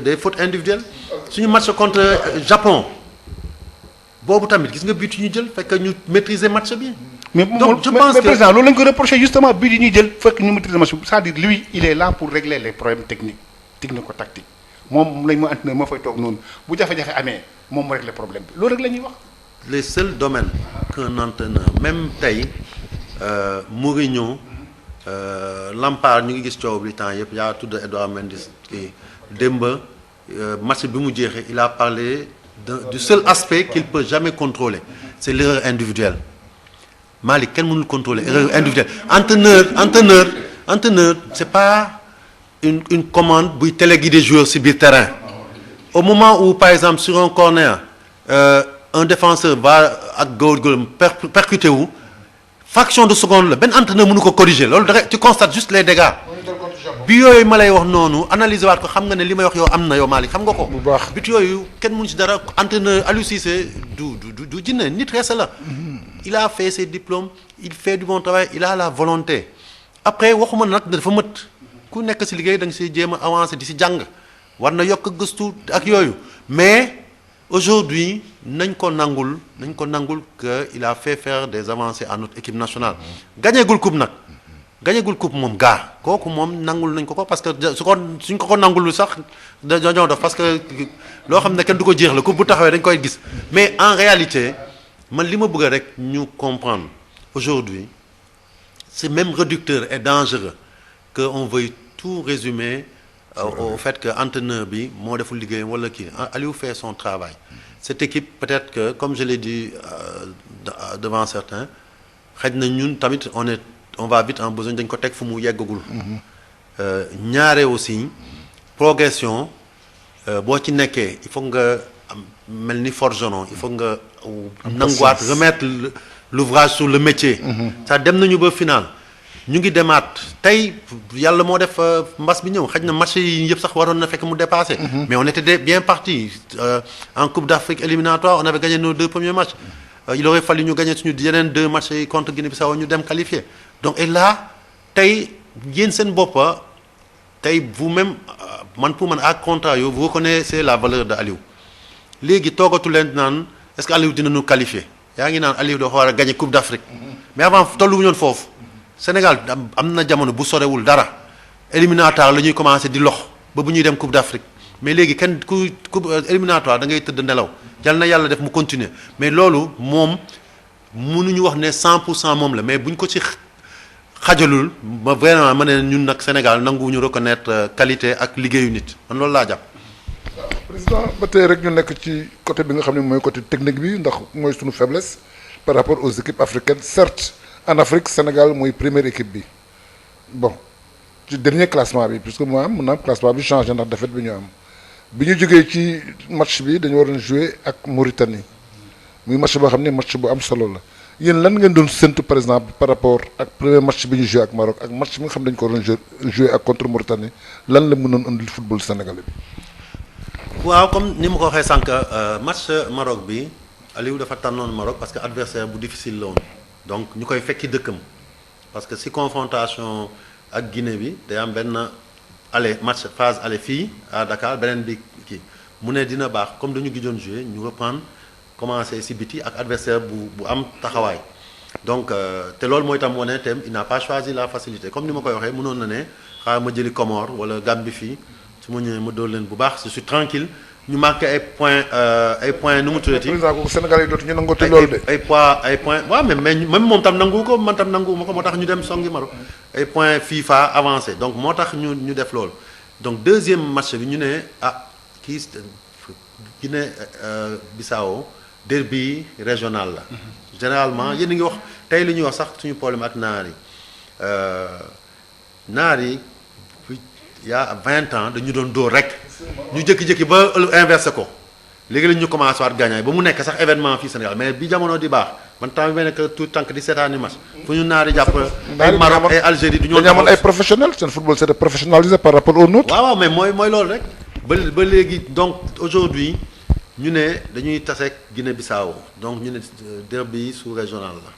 des fautes individuelles suñu match contre Japon boobu tamit gis nga but yi ñu jël fekk ñu maîtriser match bi. donc je pense que président loolu lañ ko reproché justement but yi ñuy jël fekk ñu maîtriser match bi c'est-à-dire lui il est là pour régler les problèmes technico-tactiques moom lañ ma entraîneur moo fay toog noonu bu jafe-jafe amee moom mu régler problème bi loolu rek la ñuy wax. les seuls domaines qu'un entraîneur même tey Mourinho Lampard ñu ngi gis coow bi temps yëpp yaa tudd Edouard Mendy kii démb match bi mu jeexee il a parlé du seul aspect qu'il peut jamais contrôler c'est l'erreur individuelle Malick kenn mënul contrôler erreur individuelle entraîneur c'est pas une commande buy téléguider joueur ci biir terrain au moment où par exemple sur un corner un défenseur va ak góor-góorlam percuté wu fraction de seconde la benn entraîneur mënu ko corriger loolu da tu constates juste les dégâts bi yooyu ma lay wax noonu analyser waat ko xam nga ne li may wax yow am na yow Malick xam nga ko. bu baax bit yooyu kenn mënu ci dara entraîneur Aliou Cissé du jinne nit rees la. il a fait ses diplômes il fait du bon travail il a la volonté après waxuma nag dafa mët ku nekk ci liggéey da nga siy jéem a avancer di ci jàng war na yokk gëstu ak yooyu mais. Aujourd'hui nañ ko nangul que il a fait faire des avancées à notre équipe nationale gañeegul coupe nag gañeegul coupe moom gaa kooku moom nangul nañ ko parce que suñ ko nangul sax dañoo def parce que loo xam ne kenn du ko jeex la coupe bu taxawee dañ koy gis mais en réalité man li ma bëgg rek ñu comprendre aujourd'hui c'est même réducteur et dangereux que on veuille tout résumer au fait que entraîneur bi moo deful liggéeyam wala kii Aliou fait son travail cette équipe peut-être que comme je l'ai dit devant certains xëy na ñun tamit on va vite en besogne dañ ko teg fu mu yeggagul. ñaare aussi progression boo ci nekkee il faut nga mel ni forgeron il faut nga nanguwaat remettre l'ouvrage sur le métier. ça dem nañu ba final ñu ngi demaat tey yàlla moo def mbas bi ñëw xëy na match yi yëpp sax waroon na fekk mu dépassé. mais on était bien parti en Coupe d'Afrique éliminatoire on avait gagné nos 2 premiers matchs. Il aurait fallu ñu gagner suñu yeneen 2 matchs yi contre Guinée-Bissau ñu dem qualifié donc et là tey yéen seen boppa tey vous-même man pour man à contrario vous reconnaissez la valeur de Aliou léegi toogatu leen naan est-ce que Aliou dina ñu qualifié yaa ngi naan Aliou dafa war a gagner Coupe d'Afrique mais avant tolluwu ñoon foofu Sénégal am na jamono bu sorewul dara éliminatoire la ñuy commencer di lox ba bu ñuy dem Coupe d'Afrique mais léegi kenn ku éliminatoire da ngay tëdd nelaw yal na yàlla def mu continuer mais loolu moom mënuñu wax ne 100% moom la mais buñ ko ci xajalul ba vraiment ma ne ñun nag Sénégal nanguwuñu reconnaître qualité ak liggéeyu nit man loolu laa jàpp. waaw président ba tey rek ñu nekk ci côté bi nga xam ne mooy côté technique bi ndax mooy suñu faiblesse par rapport aux équipes africaines certes en Afrique Sénégal mooy première équipe bi bon ci dernier classement bi puisque mu am classement bi changé ndax défaite bi ñu am. bi ñu jógee ci match bi dañu waroon jouer ak Mauritanie muy match boo xam ne match bu am solo la yéen lan ngeen doon séntu par exemple par rapport ak premier match bi ñu joué ak Maroc ak match bi nga xam ne dañu ko waroon jouer ak contre Mauritanie lan la mënoon andil football sénégalais bi. waaw comme ni ma ko waxee sànq match Maroc bi Aliou dafa tànnoon Maroc parce que adversaire bu difficile la woon donc ñu koy fekki dëkkam parce que si confrontation ak Guinée bi day am benn. allez match phase aller fii à Dakar beneen bi kii mu ne dina baax comme dañu gijoon jouer ñu reprendre commencer ci biti ak adversaire bu am taxawaay donc te loolu mooy tam wane tem il n'a pas choisi la facilité comme ni ma koy waxee mënoon na ne xaaral ma jëli Comores wala Gambie fii su ma ñëwee ma dóor leen bu baax je suis tranquille ñu marqué ay points nu mu tuddati. président kooku Sénégal yi dootuñu nangoo te loolu de. ay points waaw mais même moom tam nangu ko man tam nangu ma ko moo tax ñu dem songi Maroc ay points FIFA avancé donc moo tax ñu def loolu donc deuxième match bi ñu ne kii Guinée Bissau derby régional la. généralement yéen a ngi wax tey li ñuy wax sax suñu problème ak naar yi il y a 20 ans dañu doon dóor rek. ñu jékki-jékki ba inversé ko léegi lañ ñu commencé waat gagné ba mu nekk sax événement fii Sénégal mais bi jamono di baax man temps bi may nekk tout tànk di seetaani match fu ñu naari jàpp ay Maroc ay Algérie du ñoo dañu amoon ay professionnels seen football c'était professionnalisé par rapport au nôtre. waaw mais mooy loolu rek ba léegi donc aujourd'hui ñu ne dañuy taseeg Guinée-Bissau donc ñu ne derby sous-régional la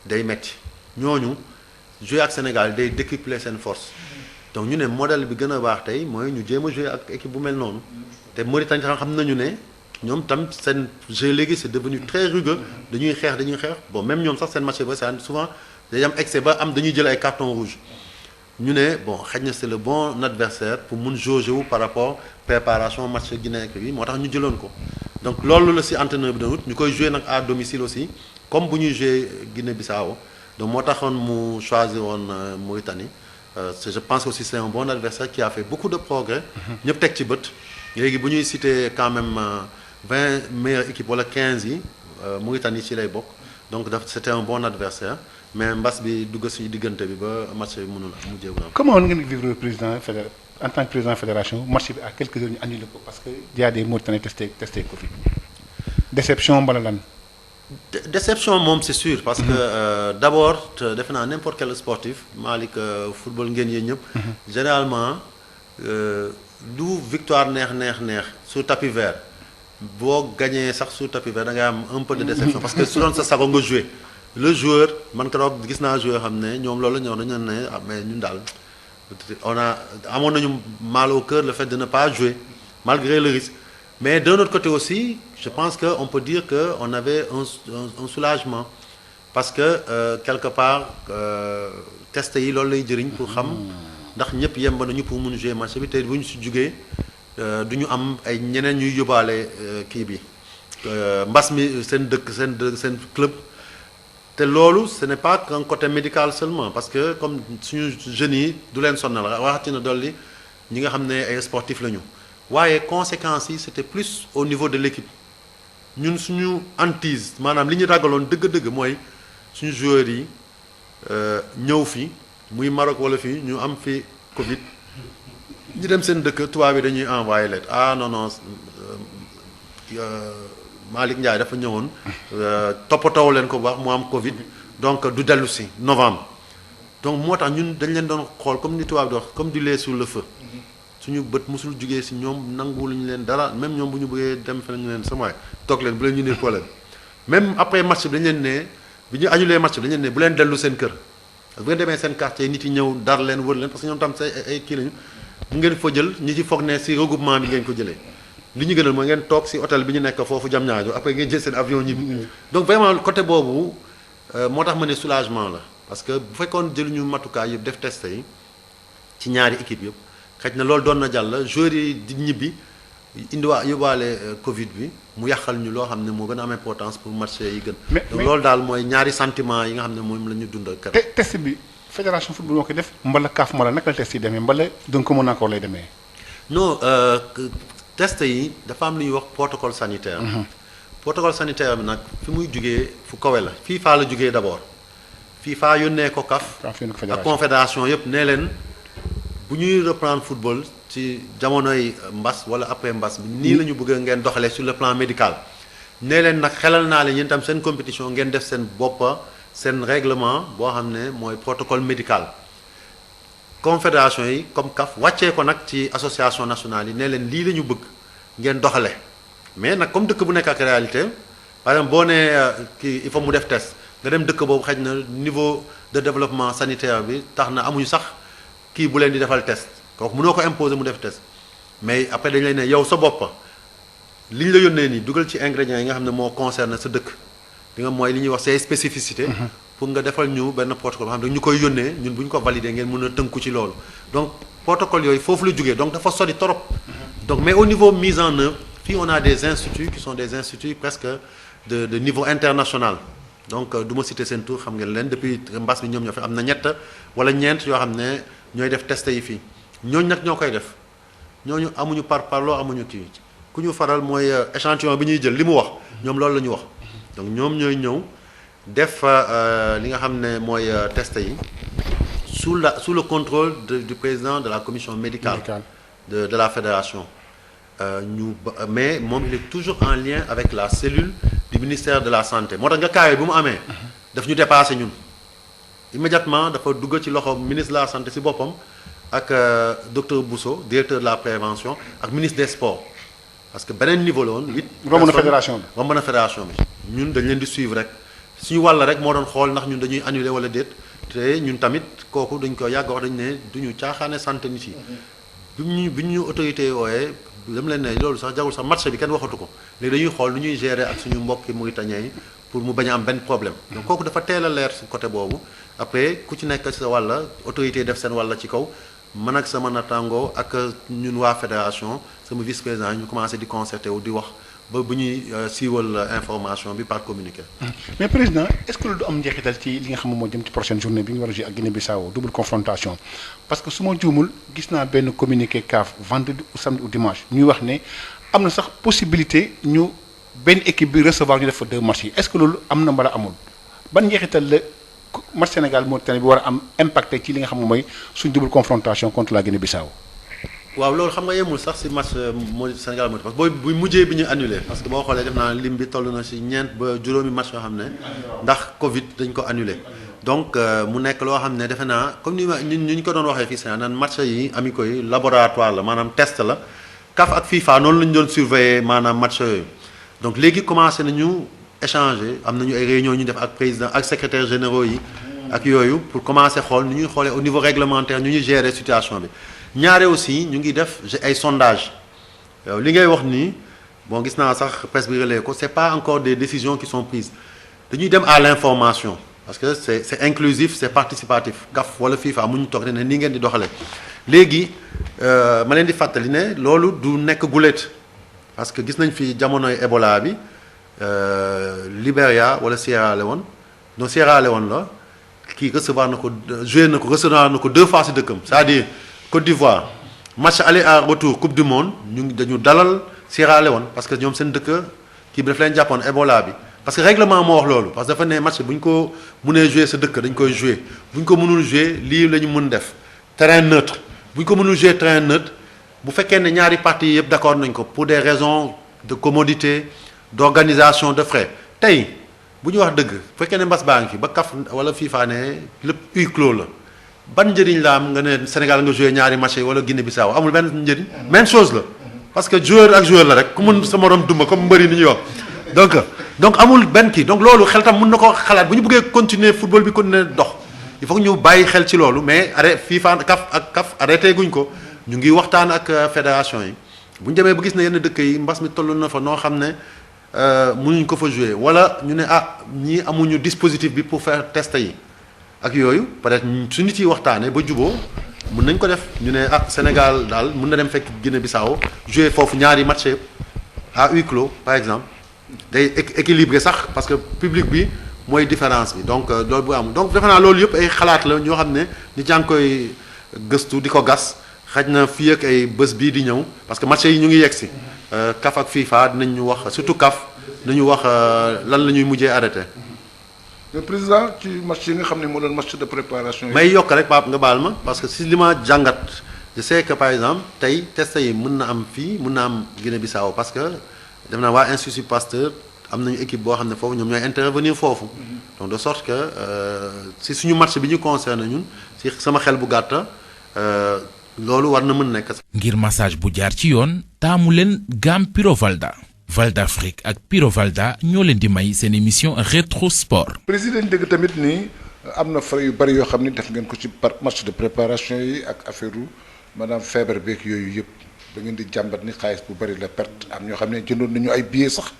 day metti ñooñu jouer ak Sénégal day décupler seen force donc ñu ne modèle bi gën a baax tey mooy ñu jéem a jouer ak équipe bu mel noonu te Mauritanie xam nañu ne ñoom tam seen jeu léegi c'est devenu très rugueux dañuy xeex bon même ñoom sax seen match ba c'est souvent day am excès ba am dañuy jël ay carton rouge ñu ne bon xëy na c'est le bon adversaire pour mun jauger wu par rapport préparation match Guinée bi moo tax ñu jëloon ko donc loolu la si entraîneur bi doon wut ñu koy jouer nag à domicile aussi comme bu ñuy jouer Guinée-Bissau donc moo taxoon mu choisir woon Mauritanie je pense aussi c'est un bon adversaire qui a fait beaucoup de progrès ñëpp teg ci bët léegi bu ñuy citer quand même 20 meilleures équipes wala 15 yi Mauritanie ci lay bokk donc c'était un bon adversaire mais mbas bi dugg suñu diggante bi ba match bi mënul mu jéego am. comment ngeen vivre président en tant que président fédération match bi à quelques heures ñu annulé ko parce que y a des Mauritaniens testé Covid déception mbala lan. déception moom c'est sûr parce que d'abord defe naa n'importe quel sportif Malick football ngeen yéen ñëpp généralement du victoire neex sur tapis vert boo gagné sax sur tapis vert da ngay am un peu de déception parce que su doon sa sago nga joué le joueur man keroog gis naa joueur xam ne ñoom loolu la ñëw dañu ne mais ñun daal amoon nañu mal au cœur le fait de ne pas jouer malgré le risque mais d'un autre côté aussi je pense que on peut dire que on avait un soulagement parce que quelque part test yi loolu lay jëriñ pour xam ndax ñëpp yemb nañu pour mun jouer match bi te bu ñu si jugee du ñu am ay ñeneen ñuy yóbbaale kii bi mbas mi seen dëkk seen club te loolu ce n'est pas qu'un côté médical seulement parce que comme suñu jeunes yi du leen sonnal waxati na dolli ñi nga xam ne ay sportifs lañu waaye conséquences yi c'était plus au niveau de l'équipe ñun suñu hantise maanaam li ñu ragaloon dëgg-dëgg mooy suñu joueurs yi ñëw fi muy Maroc wala fii ñu am fi Covid ñu dem seen dëkk tubaab bi dañuy envoyé lettre non Malick Ndiaye dafa ñëwoon toppatoo leen ko baax mu am Covid donc du dellu si novembre donc moo tax ñun dañ leen doon xool comme ni tubaab di wax comme du lait sur le feu suñu bët mosul jugee si ñoom nanguwuluñu leen dara même ñoom bu ñu bëggee dem feneen ñu leen sama waay toog leen bu leen ñu ne problème même après match bi dañ leen ne bi ñu ajulee match bi dañ leen ne bu leen dellu seen kër bu ngeen demee seen quartier nit yi ñëw dar leen wër leen parce que ñoom tam say ay kii lañu bu ngeen fa jël ñi ci foog ne si regroupement bi ngeen ko jëlee li ñu gënal mooy ngeen toog si hôtel bi ñu nekk foofu jam ñaajo après ngeen jël seen avion ñibbi donc vraiment côté boobu moo tax ma ne soulagement la parce que bu fekkoon jëluñu matukaay yëpp def test yi ci ñaari équipe yëpp xëy na loolu doon na jàll joueurs yi di ñibbi yóbbaale Covid bi mu yàqal ñu loo xam ne moo gën a am importance pour match yi gën. donc loolu daal mooy ñaari sentiment yi nga xam ne moom la ñu dund ak. test bi fédération football moo koy def mbala CAF mbala naka la test yi demee mbala donc mën naa ko lay demee. non test yi dafa am lu ñuy wax protocole sanitaire. protocole sanitaire bi nag fi muy jugee fu kawe la FIFA la jugee d'abord FIFA yónnee ko CAF. ak confédération yëpp nee leen bu ñuy reprendre football ci jamonoy mbas wala après mbas bi nii la ñu bëgg ngeen doxalee sur le plan médical nee leen nag xelal naa leen yéen tam seen compétition ngeen def seen boppa seen règlement boo xam ne mooy protocole médical confédération yi comme CAF wàccee ko nag ci association nationale yi nee leen lii la ñu bëgg ngeen doxale mais nag comme dëkk bu nekk ak réalité par exemple boo nee kii il faut mu def test nga dem dëkk boobu xëy na niveau de développement sanitaire bi tax na amuñu sax kii bu leen di defal test kooku mënoo ko imposer mu def test mais après dañu lay ne yow sa bopp li ñu la yónnee nii dugal ci ingrédients yi nga xam ne moo concerne sa dëkk di nga mooy li ñuy wax say spécificité pour nga defal ñu benn protocole xam ne ñu koy yónnee ñun bu ñu ko valider ngeen mën a tënku ci loolu donc protocole yooyu foofu la jógee donc dafa sori trop donc mais au niveau mise en œuvre fii on a des instituts qui sont des instituts presque de niveau international donc du ma citer seen tour xam ngeen leen depuis mbas bi ñoom ñoo fi am na ñett wala ñeent yoo xam ne ñooy def test yi fii ñooñu nag ñoo koy def ñooñu amuñu parloo amuñu kii ku ñu faral mooy échantillon bi ñuy jël li mu wax ñoom loolu la ñu wax donc ñoom ñooy ñëw def li nga xam ne mooy test yi sous le contrôle du président de la commission médicale de la fédération mais moom il est toujours en lien avec la cellule du ministère de la santé moo tax nga kaawee bu mu amee daf ñu dépassé ñun immédiatement dafa dugg ci loxo ministre de la santé si boppam ak docteur Bousso directeur de la prévention ak ministre des sports parce que beneen niveau la woon 8 romb na fédération bi romb na fédération bi ñun dañ leen di suivre rek suñu wàll rek moo doon xool ndax ñun dañuy annuler wala déet te ñun tamit kooku dañ ko yàgg wax dañu ne duñu caaxaane santé nit yi bi ñu autorité wooyee dama leen ne loolu sax jagul sax match bi kenn waxatu ko léegi dañuy xool nu ñuy gérer ak suñu mbokki Mauritaniens yi pour mu bañ a am benn problème donc kooku dafa teel a leer si côté boobu après ku ci nekk sa wàlla autorité def seen wàlla ci kaw man ak sama natango ak ñun waa fédération sama vice président ñu commencé di concerté wu di wax ba bu ñuy siiwal information bi par communiqué. mais président est-ce que loolu du am njeexital ci li nga xam ne moo jëm ci prochaine journée bi ñu war a jouer ak Guinée-Bissau double confrontation parce que su ma juumul gis naa benn communiqué CAF vendredi ou samedi ou dimanche ñuy wax ne am na sax possibilité ñu benn équipe bi recevoir ñu def fa 2 matchs yi est-ce que loolu am na mbala amul ban njeexital la match Sénégal Mauritanie bi war a am impacté ci li nga xam ne mooy suñ double confrontation contre la Guinée-Bissau. waaw loolu xam nga yemul sax si match Sénégal Mauritanie parce que bu mujjee bi ñu annulé parce que boo xoolee def naa lim bi toll na si ñeent ba juróomi match yoo xam ne ndax Covid dañ ko annulé donc mu nekk loo xam ne defe naa comme ni ñu ko doon waxee fii Sénégal naan match yi amicaux yi laboratoire la maanaam test la CAF ak FIFA noonu la ñu doon surveiller maanaam match yooyu donc léegi commencé nañu échanger am nañu ay réunions ñu def ak président ak secrétaire généraux yi ak yooyu pour commencer xool nu ñuy xoolee au niveau réglementaire ñu ñuy gérer situation bi ñaare aussi ñu ngi def ay sondage li ngay wax nii bon gis naa sax presse bi relais ko c'est pas encore des décisions qui sont prises dañuy dem à l'information parce que c'est inclusif c'est participatif CAF wala FIFA mu ñu toog ne nii ngeen di doxalee léegi ma leen di fàttali ne loolu du nekk guléet parce que gis nañ fi jamonoy Ebola bi Libéria wala Sierra Leone donc Sierra Leone la kii recevoir na ko recevoir na ko 2 fois ci dëkkam c'est-à-dire Côte d'Ivoire match aller à retour coupe du monde ñu dañu dalal Sierra Leone parce que ñoom seen dëkk kii bi daf leen jàppoon Ebola bi parce que règlement moo wax loolu parce que dafa ne match bu ñu ko mënee jouer sa dëkk dañ koy jouer bu ñu ko mënul jouer lii la ñu mën def terrain neutre bu ñu ko mënul jouer terrain neutre bu fekkee ne ñaari parties yëpp d'accord nañ ko pour des raisons de commodité d'organisation de frais tey bu ñu wax dëgg bu fekkee ne mbas baa ngi fi ba CAF wala FIFA ne lépp huis clos la ban njëriñ la am nga ne Sénégal nga joué ñaari match wala Guinée-Bissau amul benn njëriñ même chose la parce que joueur ak joueur la rek ku mën sa morom dumba comme mbëri ni ñuy wax donc amul benn kii donc loolu xel tam mën na ko xalaat bu ñu bëggee continuer football bi continuer dox il faut que ñu bàyyi xel ci loolu mais arrêté FIFA CAF arrêté guñ ko ñu ngi waxtaan ak fédération yi bu ñu demee ba gis na yenn dëkk yi mbas mi toll na fa noo xam ne mënuñ ko fa jouer wala ñu ne ñii amuñu dispositif bi pour faire test yi ak yooyu peut-être su nit yi waxtaanee ba juboo mën nañ ko def ñu ne Sénégal daal mën na dem fekk Guinée-Bissau jouer foofu ñaari match à huis clos par exemple day équilibré sax parce que public bi mooy différence bi donc loolu bu am donc defe naa loolu yëpp ay xalaat la ñoo xam ne nit yaa ngi koy gëstu di ko gas xaj na fii ak ay bés bii di ñëw parce que match yi ñu ngi yegg si CAF ak FIFA dinañ ñu wax surtout CAF dinañu wax lan la ñuy mujjee arrêté. le président ci match yi nga xam ne moo doon match de préparation yi. may yokk rek Pape nga baal ma parce que si li ma jàngat je sais que par exemple tey test yi mën na am fii mën na am Guinée-Bissau parce que def naa waa Institut Pasteur am nañu équipe boo xam ne foofu ñoom ñooy intervenir foofu. donc de sorte que si suñu match bi ñu concerné ñun si sama xel bu gàtta loolu war na mën nekk. ngir massage bu jaar ci yoon taamu leen gamme Pyrovalda. Val d'Afrique ak Pyrovalda ñoo leen di may seen émission rétro sport. président dégg tamit ni am na frais yu bari yoo xam ni def ngeen ko ci match de préparation yi ak affaire maanaam feebar beeg yooyu yëpp da ngeen di jàmbat ni xaalis bu bari la perte am ñoo xam ne jëndoon nañu ay billets sax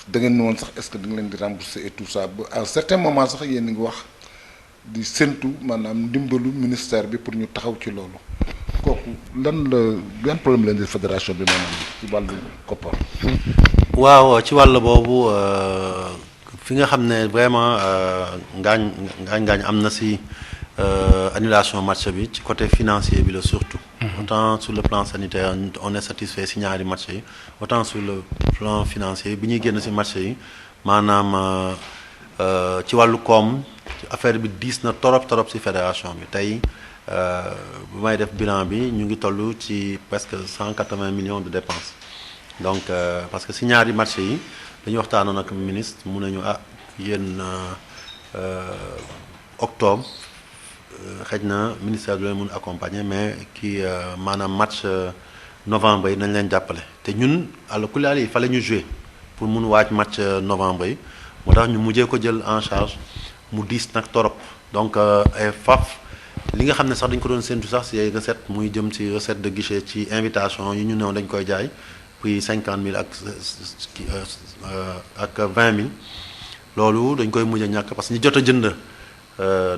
da ngeen woon sax est-ce que da nga leen di rembourser et tout ça ba à un certain moment sax yéen a ngi wax di séntu maanaam ndimbalu ministère bi pour ñu taxaw ci loolu. kooku yan problème leen di fédération bi maanaam ci wàllu koppar. waaw ci wàll boobu fi nga xam ne vraiment ngaañ am na si annulation match bi ci côté financier bi la surtout. autant sur le plan sanitaire on est satisfait si ñaari match yi autant sur le plan financier bi ñuy génn si match yi maanaam ci wàllu koom affaire bi diis na torop si fédération bi tey. bu may def bilan bi ñu ngi toll ci presque 180 millions de dépenses donc parce que si ñaari marché yi dañu waxtaanoon ak ministre mun nañu yéen octobre xëj na ministère du leen mun accompagner mais kii maanaam match novembre yi nañ leen jàppale te ñun àla kulial yi fallait ñu jouer pour mun waaj match novembre yi moo tax ñu mujjee ko jël en charge mu diis nag torop donc ay faf li nga xam ne sax dañ ko doon séntu sax ci ay recette muy jëm ci recette de guichet ci invitation yi ñu néew dañ koy jaay puis 50 000 ak 20 000 loolu dañ koy mujj a ñàkk parce que ñi jot a jënd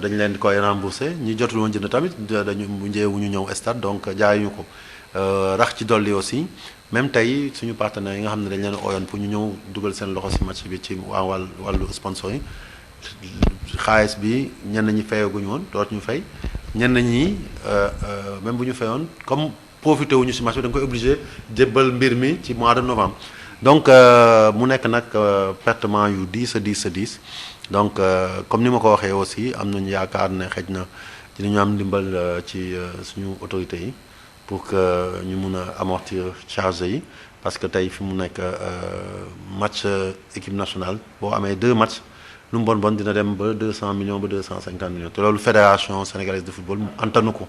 dañ leen di koy rembourser ñi jotul woon jënd tamit dañu mujjee wu ñu ñëw stade donc jaayuñu ko rax ci dolli aussi même tey suñu partenaires yi nga xam ne dañ leen ooyoon pour ñu ñëw dugal seen loxo ci match bi ci wàllu sponsor yi xaalis bi ñenn ñi fayaguñu woon dootu ñu fay ñenn ñi même bu ñu fayoon comme profité wuñu ci match bi da nga koy obligé jébbal mbir mi ci mois de novembre donc mu nekk nag pertement yu diis donc comme ni ma ko waxee aussi am nañu yaakaar ne xëj na dinañu am ndimbal ci suñu autorités yi pour que ñu mun a amortir charge yi parce que tey fi mu nekk match équipe nationale boo amee 2 matchs lu mu bon dina dem ba 200 millions ba 250 millions te loolu fédération sénégalaise de football antanu ko.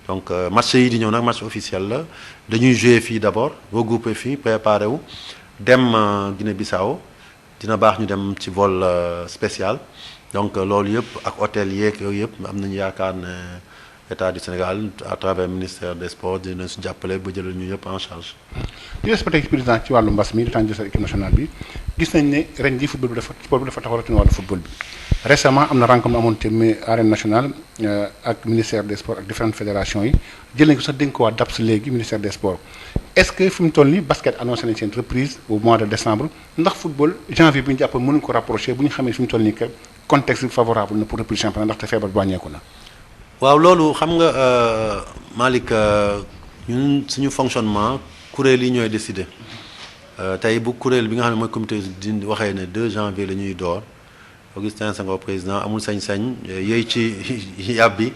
donc match yi di ñëw nag match officiel la dañuy jouer fii d'abord regrouper fii préparer wu dem Guinée-Bissau dina baax ñu dem ci vol spécial donc loolu yëpp ak hôtel yeeg yooyu yëpp am nañu yaakaar ne État du Sénégal à travers ministère des sports dina si jàppale ba jëlal ñu yëpp en charge. di respecté président ci wàllu mbas mi dafa jël équipe nationale bi gis nañ ne ren jii football bi dafa sport bi dafa taxaw rawatina wàllu football bi récemment am na rencontre amoon te arène nationale ak ministère des sports ak différentes fédérations yi jël nañ ko sax dénk ko waa DAPS léegi ministère des sports est-ce que fi mu toll nii basket annoncé nañ seen reprise au mois de décembre ndax football janvier bi ñu jàpp mënuñ ko rapproché bu ñu xamee fi mu toll nii que contexte favorable na pour reprise championnat ndaxte feebar bi wàññeeku na. waaw loolu xam nga Malick ñun suñu fonctionnement kuréel yi ñooy décider tey bu kuréel bi nga xam ne mooy comité di waxee ne 2 janvier la ñuy door Augustin Senghor président amul sañ-sañ yooyu ci yàbbi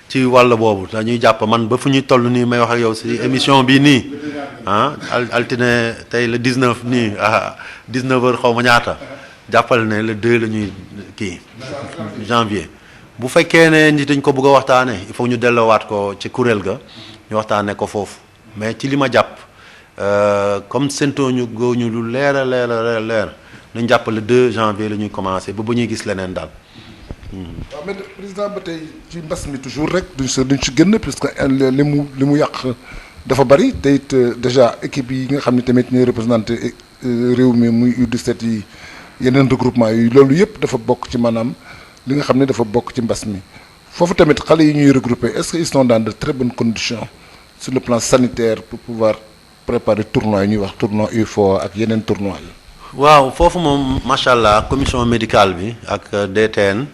ci wàll boobu dañuy jàpp man ba fu ñuy toll nii may wax ak yow si émission bi nii altine tey le 19 nii 19h xaw ma ñaata jàppal ne le 2 la ñuy kii janvier bu fekkee ne nit dañ ko bëgg a waxtaanee il faut ñu delloowaat ko ci kuréel ga ñu waxtaanee ko foofu mais ci li ma jàpp comme séntoo ñu góoñu lu leer nañ jàpp le 2 janvier la ñuy commencé ba ñuy gis leneen daal. waaw mais président ba tey ci mbas mi toujours rek duñ ci génn parce que li mu yàq dafa bari te it déjà équipe yi nga xam ne tamit ñooy représenté réew mi muy U17 yi yeneen regroupement yi loolu yëpp dafa bokk ci maanaam li nga xam ne dafa bokk ci mbas mi foofu tamit xale yi ñuy regrouper est-ce que ils sont dans de très bonnes conditions sur le plan sanitaire pour pouvoir préparer tournoi yi ñuy wax tournoi UFOA ak yeneen tournoi yi. waaw foofu moom macha allah commission médicale bi ak DTN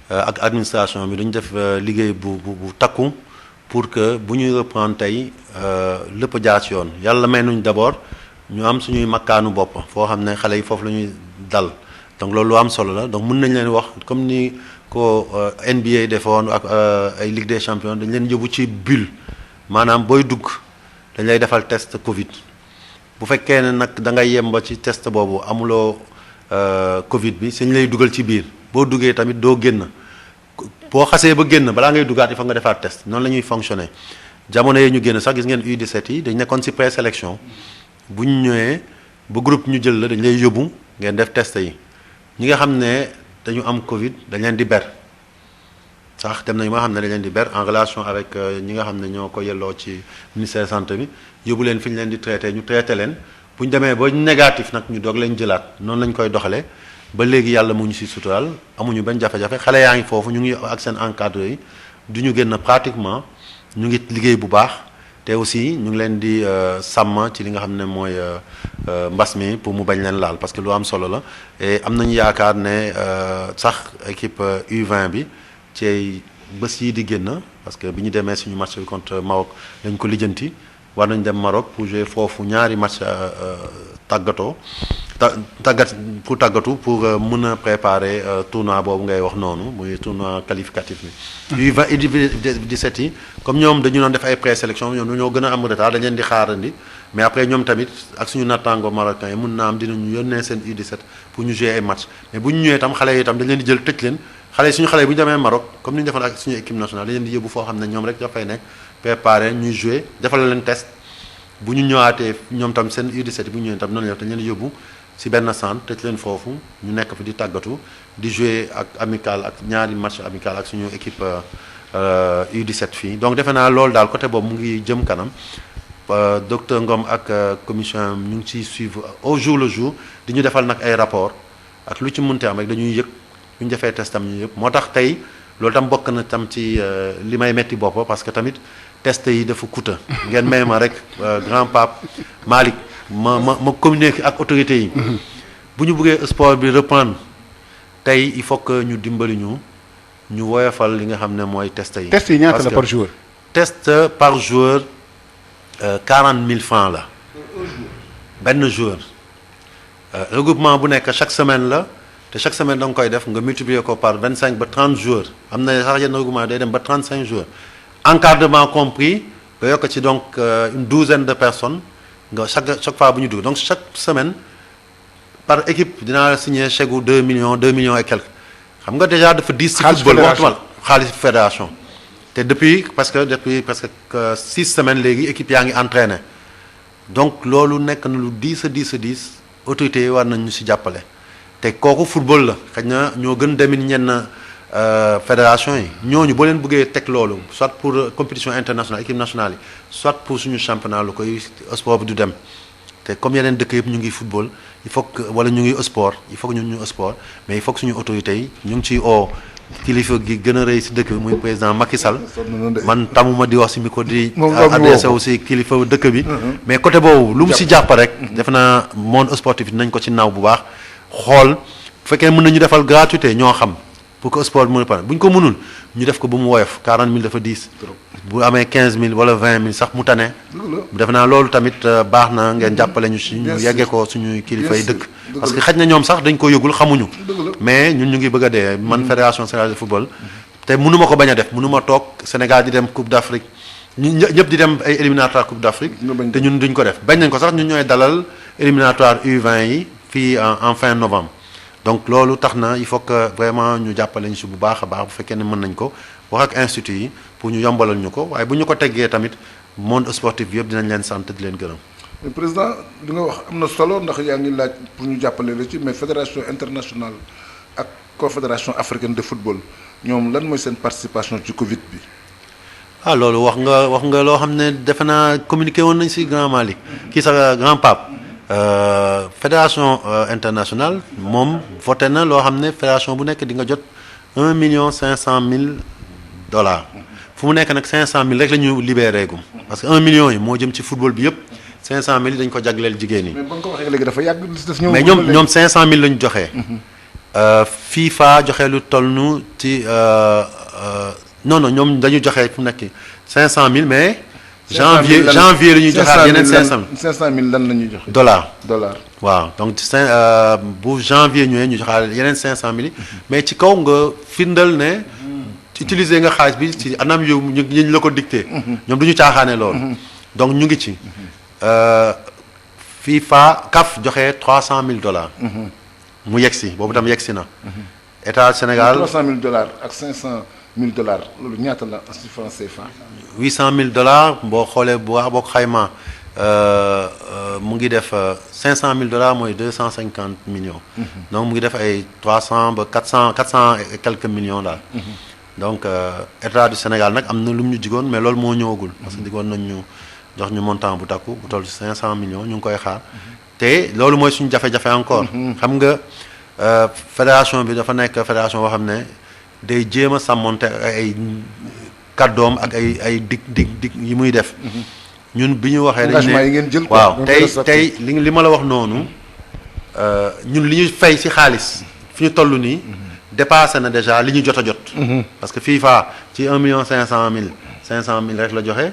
ak administration bi dañu def liggéey bu takku pour que bu ñuy reprendre tey lépp jaar ci yoon yàlla may nuñ d'abord ñu am suñuy makkaanu bopp foo xam ne xale yi foofu la ñuy dal donc loolu lu am solo la donc mën nañ leen wax comme ni ko NBA defoon ak ay Ligue des champions dañ leen yóbbu ci bulle maanaam booy dugg dañ lay defal test Covid bu fekkee ne nag da ngay yem ba ci test boobu amuloo Covid bi suñ lay dugal ci biir boo duggee tamit doo génn boo xasee ba génn balaa ngay duggaat il faut nga defaat test noonu la ñuy fonctionner jamono yee ñu génn sax gis ngeen U17 yi dañ nekkoon ci présélection bu ñu ñëwee ba groupe ñu jël la dañ lay yóbbu ngeen def test yi ñi nga xam ne dañu am Covid dañ leen di ber sax dem nañu ma xam ne dañ leen di ber en relation avec ñi nga xam ne ñoo ko yelloo ci ministère santé bi yóbbu leen fi ñu leen di traité ñu traité leen bu ñu demee ba négatif nag ñu doog leen jëlaat noonu lañ koy doxalee ba léegi yàlla mu ñu si sutural amuñu benn jafe-jafe xale yaa ngi foofu ñu ngi ak seen encadré yi du ñu génn pratiquement ñu ngi liggéey bu baax te aussi ñu ngi leen di sàmm ci li nga xam ne mooy mbas mi pour mu bañ leen laal parce que lu am solo la et am nañu yaakaar ne sax équipe U20 bi ci bés yi di génn parce que bi ñu demee suñu match bi contre Maroc dañ ko lijjanti war nañ dem Maroc pour jouer foofu ñaari match tàggatoo pour tàggatu pour mën a préparer tournoi boobu ngay wax noonu muy tournoi qualificatif bi. U20 U17 yi comme ñoom dañu doon def ay présélection ñoom ñoo gën a am retard dañ leen di xaarandi mais après ñoom tamit ak suñu nattaango marocain yi mun naa am dinañu yónnee seen U17 pour ñu jouer ay match mais bu ñu ñëwee itam xale yi itam dañ leen di jël tëj leen xale suñu xale bu ñu demee Maroc comme ni ñu defoon ak suñu équipe nationale dañ leen di yóbbu foo xam ne ñoom rek dafay nekk préparer ñuy jouer defal leen test bu ñu ñëwaatee ñoom tam seen U17 bu ñu ñëwee tam noonu la dañ leen di yóbbu ci benn centre tëj leen foofu ñu nekk fi di tàggatu di jouer ak amical ak ñaari match amical ak suñu équipe U17 fii donc defe naa loolu daal côté boobu mu ngi jëm kanam docteur Ngom ak commission ñu ngi ciy suivre au jour le jour di ñu defal nag ay rapport ak lu ci mënte am rek dañuy yëg bu ñu defee test tam ñu yëpp moo tax tey loolu tam bokk na tam ci li may metti bopp parce que tamit test yi dafa coûteux ngeen may ma rek grand pape Malick ma communiquer ak autorités yi bu ñu bëggee sport bi reprendre tey il faut que ñu dimbali ñu woyofal li nga xam ne mooy test yi. test yi ñaata la par jour. test par joueur 40 000 francs la benn joueur regroupement bu nekk chaque semaine la te chaque semaine da nga koy def nga multiplier ko par 25 ba 30 joueurs am na sax yenn regroupement day dem ba 35 joueurs encadrement compris nga yokk ci donc une douzaine de personnes nga chaque fois bu ñu dugg donc chaque semaine par équipe dinaa signer chèque gu 2 millions et quelques xam nga déjà dafa diis ci football waxtumal xaalis fédération te depuis presque 6 semaines léegi équipe yaa ngi entraîné donc loolu nekk na lu diis autorités yi war nañ ñu ci jàppale te kooku football la xëy na ñoo gën demin ñenn fédération yi ñooñu boo leen bëggee teg loolu soit pour compétition internationale équipe nationale yi soit pour suñu championnat lu koy sport bi du dem te comme yeneen dëkk yëpp ñu ngi football il faut que wala ñu ngi sport il faut que ñun ñu sport mais il faut que suñu autorités yi ñu ngi ciy oo kilifa gi gën a rëy ci dëkk bi muy président Macky Sall man tamuma di wax ci micro di adressé aussi kilifa dëkk bi mais côté boobu lu mu ci jàpp rek defe naa monde sportif dinañ ko ci naw bu baax xool bu fekkee mën nañu defal gratuité ñoo xam pour que sport bi mën a pare bu ñu ko mënul ñu def ko bu mu woyof 40 000 dafa 10 bu amee 15 000 wala 20 000 sax mu tane defe naa loolu tamit baax na ngeen jàppale ñu si ñu yeggee ko suñuy kilifa yi dëkk parce que xaj na ñoom sax dañ ko yëgul xamuñu mais ñun ñu ngi bëgg a dee man fédération sénégalaise de football te mënuma ko bañ a def mënuma toog Sénégal di dem Coupe d'Afrique ñëpp di dem ay éliminatoire Coupe d'Afrique te ñun duñ ko def bañ nañ ko sax ñun ñooy dalal éliminatoire U20 yi fii en fin novembre donc loolu tax na il faut que vraiment ñu jàppale ñu si bu baax a baax bu fekkee ne mën nañ ko wax ak institut yi pour ñu yombalal ñu ko waaye bu ñu ko teggee tamit monde sportif bi yëpp dinañ leen sant di leen gërëm. mais président li nga wax am na solo ndax yaa ngi laaj pour ñu jàppale la ci mais fédération internationale ak confédération africaine de football ñoom lan mooy seen participation ci Covid bi. ah loolu wax nga loo xam ne defe naa communiqué woon nañ si grand Malick kii sax grand Pape fédération internationale moom voté na loo xam ne fédération bu nekk di nga jot $1,500,000 fu mu nekk nag 500,000 rek la ñu libéré gum parce que 1 million yi moo jëm ci football bi yëpp 500,000 yi dañ ko jagleel jigéen ñi. mais ba nga ko waxee léegi dafa yàgg mais ñoom 500,000 la ñu joxe. FIFA joxe lu toll nu ci non ñoom dañu joxe fu mu nekk 500,000 mais. janvier la ñuy joxaat yeneen 500,000 lan la ñuy joxe. dollar waaw donc bu janvier ñëwee ñu joxaat yeneen 500,000 yi mais ci kaw nga firndal ne. utiliser nga xaalis bi ci anam yu ñu la ko dicté. ñoom du ñu caaxaane loolu. donc ñu ngi ci. FIFA CAF joxe $300,000. mu yegsi boobu tam yegsi na. état Sénégal $300,000 ak $500,000 loolu ñaata la ci franc CFA. $800,000 boo xoolee bu baax boo ko xaymaa mu ngi def $500,000 mooy 250 millions. donc mu ngi def ay 300 ba 400 et quelques millions daal. donc état du Sénégal nag am na lu mu ñu jigoon mais loolu moo ñëwagul parce que digoon nañ ñu jox ñu montant bu takku bu toll ci 500 millions ñu ngi koy xaar te loolu mooy suñu jafe-jafe encore. xam nga fédération bi dafa nekk fédération boo xam ne day jéem a sàmmonte ay kàddoom ak ay dig yi muy def. ñun bi ñu waxee. engagement yi ngeen jël waaw tey li ma la wax noonu ñun li ñu fay ci xaalis fi ñu toll nii. dépassé na déjà li ñu jot a jot. parce que FIFA ci 1,500,000 500,000 rek la joxe.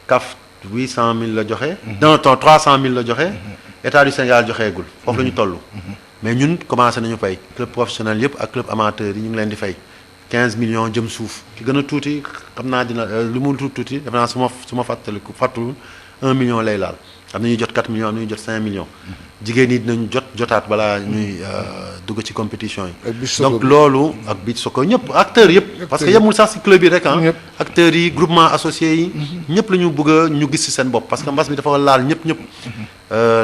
CAF 800,000 la joxe. non 300,000 la joxe. état du Sénégal joxeegul foofu la ñu toll. mais ñun commencé nañu fay club professionnel yëpp ak club amateur yi ñu ngi leen di fay 15 millions jëm suuf ki gën a tuuti xam naa dina lu mu tuuti def naa su ma fàttaliwul 1 million lay laal am na ñuy jot 4 millions am na ñuy jot 5 millions. jigéen ñi dinañu jotaat balaa ñuy dugg ci compétition yi. donc loolu ak beach soccer ñëpp acteurs yëpp. parce que yemul sax ci club yi rek ah. acteurs yi groupement associés yi. ñëpp la ñu bëgg a ñu gis ci seen bopp parce que mbas bi dafa laal ñëpp.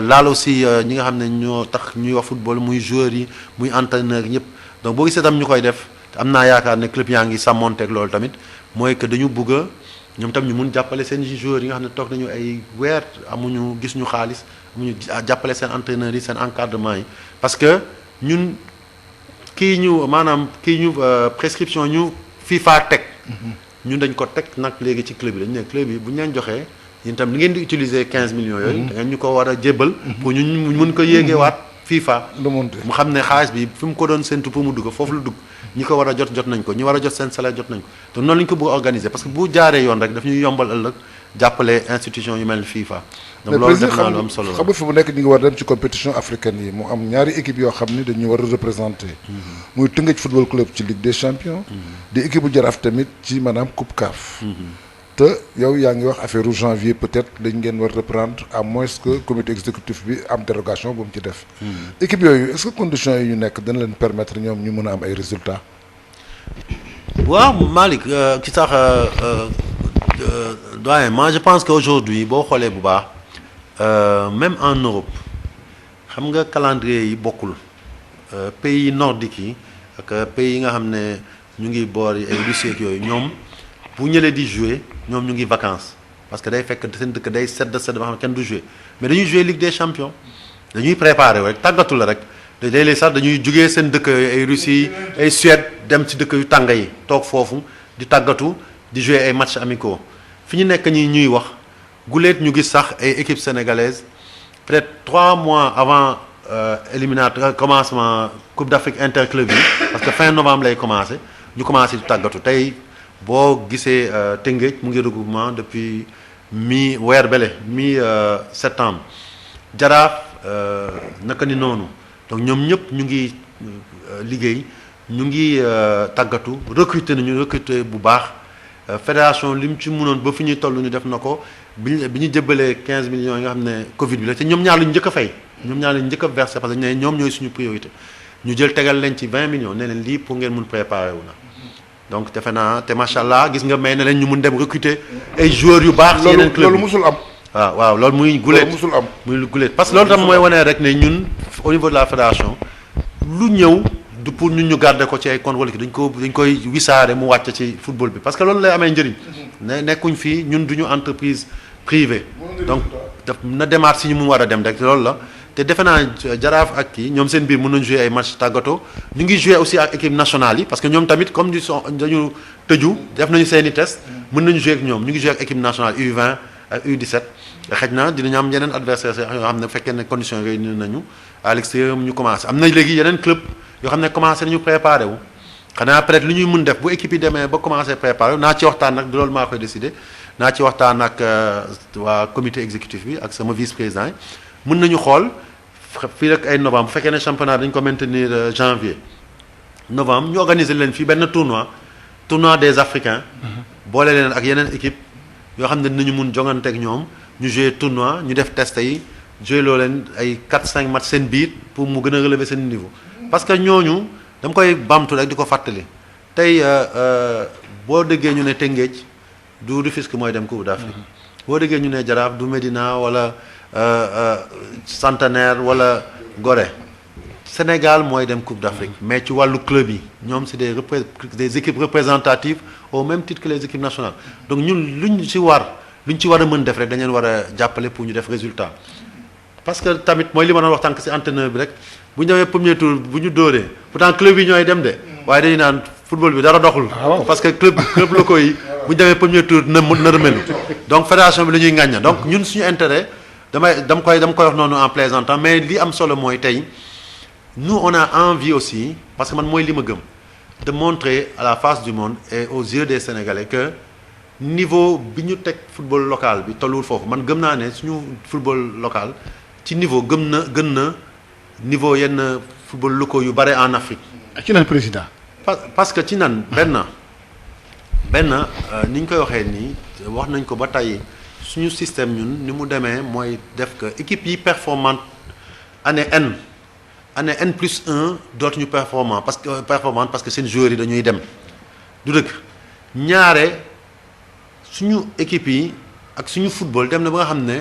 laal aussi ñi nga xam ne ñoo tax ñuy wax football muy joueurs yi muy entraîneurs ñëpp donc boo gisee tam ñu koy def am naa yaakaar ne club yaa ngi sàmmonteeg loolu tamit mooy que dañu bëgg a ñoom tam ñu mun jàppale seen joueurs yi nga xam ne toog nañu ay weer amuñu gis ñu xaalis. mu ñu jàppale seen entraîneurs yi seen encadrement yi parce que ñun kii ñu prescription ñu FIFA teg. ñun dañ ko teg nag léegi ci club yi dañu ne club yi bu ñu leen joxee yéen itam li ngeen di utiliser 15 millions yooyu. da ngeen ñu ko war a jébbal. pour ñu mun ko yéegeewaat FIFA. mu xam ne xaalis bi fi mu ko doon séntu pour mu dugg foofu la dugg. ñi ko war a jot nañ ko ñi war a jot seen salaire jot nañ ko donc noonu la ñu ko bëgg a organiser parce que bu jaaree yoon rek daf ñuy yombal ëllëg jàppale institution yu mel ni FIFA. donc loolu def naa lu am solo la xam nga fi mu nekk ñu ngi war dem ci compétition africaine yi mu am ñaari équipe yoo xam ni dañu war a représenter. muy Tëngéej football club ci Ligue des champions. di équipe bu Jaraaf tamit ci maanaam Coupe CAF. te yow yaa ngi wax affaire janvier peut-être dañ ngeen war reprendre à moins que comité exécutif bi am dérogation bu mu ci def. équipe yooyu est-ce que conditions yi ñu nekk dana leen permettre ñoom ñu mën a am ay résultats. waaw Malick ci sax doyen moi je pense que aujourd'hui boo xoolee bu baax même en Europe xam nga calendrier yi bokkul pays nordiques yi ak pays yi nga xam ne ñu ngi boor ay Russie ak yooyu ñoom bu ñëlee di jouer ñoom ñu ngi vacances parce que day fekk seen dëkk day sedd ba xam ne kenn du jouer mais dañuy jouer Ligue des champions dañuy préparer rek tàggatu la rek léeg-léeg sax dañuy jugee seen dëkk ay Russie ay Suède dem ci dëkk yu tàng yi toog foofu di tàggatu di jouer ay matchs amicaux fi ñu nekk ñuy wax guleet ñu gis sax ay équipes sénégalaises peut-être 3 mois avant éliminatoire commencement Coupe d'Afrique interclub yi parce que fin novembre lay commencé ñu commencé di tàggatu tey boo gisee Tëngéej mu ngi regroupement depuis weer bele septembre Jaraaf naka ni noonu donc ñoom ñëpp ñu ngi liggéey ñu ngi tàggatu recruter bu baax fédération li mu ci mënoon ba fi ñuy toll ñu def na ko bi ñu jëbalee 15 millions yi nga xam ne Covid bi la te ñoom ñaar la ñu njëkk a fay ñoom ñaar la ñu njëkk a versé parce que ne ñoom ñooy suñu priorité ñu jël tegal leen ci 20 millions ne leen lii pour ngeen mun préparer wu na donc defe naa te macha allah gis nga may na leen ñu mun dem recruter ay joueurs yu baax. ci yeneen club loolu musul am. waaw loolu muy guléet musul am muy guléet parce que loolu tam mooy wane rek ne ñun au niveau de la fédération lu ñëw du pour ñun ñu garder ko ci ay compte wala dañ koy wisaare mu wàcc ci football bi parce que loolu lay amee njëriñ nekkuñ fii ñun duñu entreprise privée donc daf na demaat si ñu mu war a dem rek loolu la te defe naa Jaraaf ak kii ñoom seen biir mën nañu jouer ay match tàggatoo ñu ngi jouer aussi ak équipe nationale yi parce que ñoom tamit comme dañu tëju def nañu seeni test mën nañu jouer ak ñoom ñu ngi jouer ak équipe nationale U20 ak U17 xëj na dinañu am yeneen adversaires yoo xam ne fekkee ne conditions yooyu nañu à l'extérieur ñu commencé am na léegi yeneen club yoo xam ne commencé nañu préparé wu xanaa peut-être li ñuy mën def bu équipe yi demee ba commencé préparé wu naa ci waxtaan nag loolu maa koy décidé naa ci waxtaan ak waa comité exécutif bi ak sama vice président yi mën nañu xool fii rek ay novembre bu fekkee ne championnat dañu ko maintenir janvier novembre ñu organiser leen fii benn tournoi des africains boole leen ak yeneen équipe yoo xam ne dinañu mun jongante ak ñoom ñu jouer tournoi ñu def test yi jouer loo leen ay 4-5 match seen biir pour mu gën a relever seen niveau parce que ñooñu dama koy bamtu rek di ko fàttali tey boo déggee ñu ne Tëngéej du Rufisque mooy dem Coupe d'Afrique boo déggee ñu ne Jaraaf du Médina wala Centenaire wala Gorée Sénégal mooy dem Coupe d'Afrique mais ci wàllu club yi ñoom c'est des équipes représentatives au même titre que les équipes nationales donc ñun luñ ci war a mën def rek dañ leen war a jàppale pour ñu def résultat parce que tamit mooy li ma doon wax tànk ci entraîneur bi rek bu ñu demee premier tour bu ñu dóoree pourtant club yi ñooy dem de waaye dañu naan football bi dara doxul parce que club locaux yi bu ñu demee premier tour na remelu donc fédération bi la ñuy ŋàñña donc ñun suñu intérêt dama koy wax noonu en plaisantant mais li am solo mooy tey nous on a envie aussi parce que man mooy li ma gëm de montrer à la face du monde et aux yeux des Sénégalais que niveau bi ñu teg football local bi tolluwul foofu man gëm naa ne suñu football local ci niveau gën na niveau yenn football locaux yu bare en Afrique. ci nan président. parce que ci nan benn ni ñu koy waxee nii wax nañ ko ba tey suñu système ñun ni mu demee mooy def que équipe yi performante année N+1 dootuñu performante parce que seen joueurs yi dañuy dem du dëgg ñaare suñu équipe yi ak suñu football dem na ba nga xam ne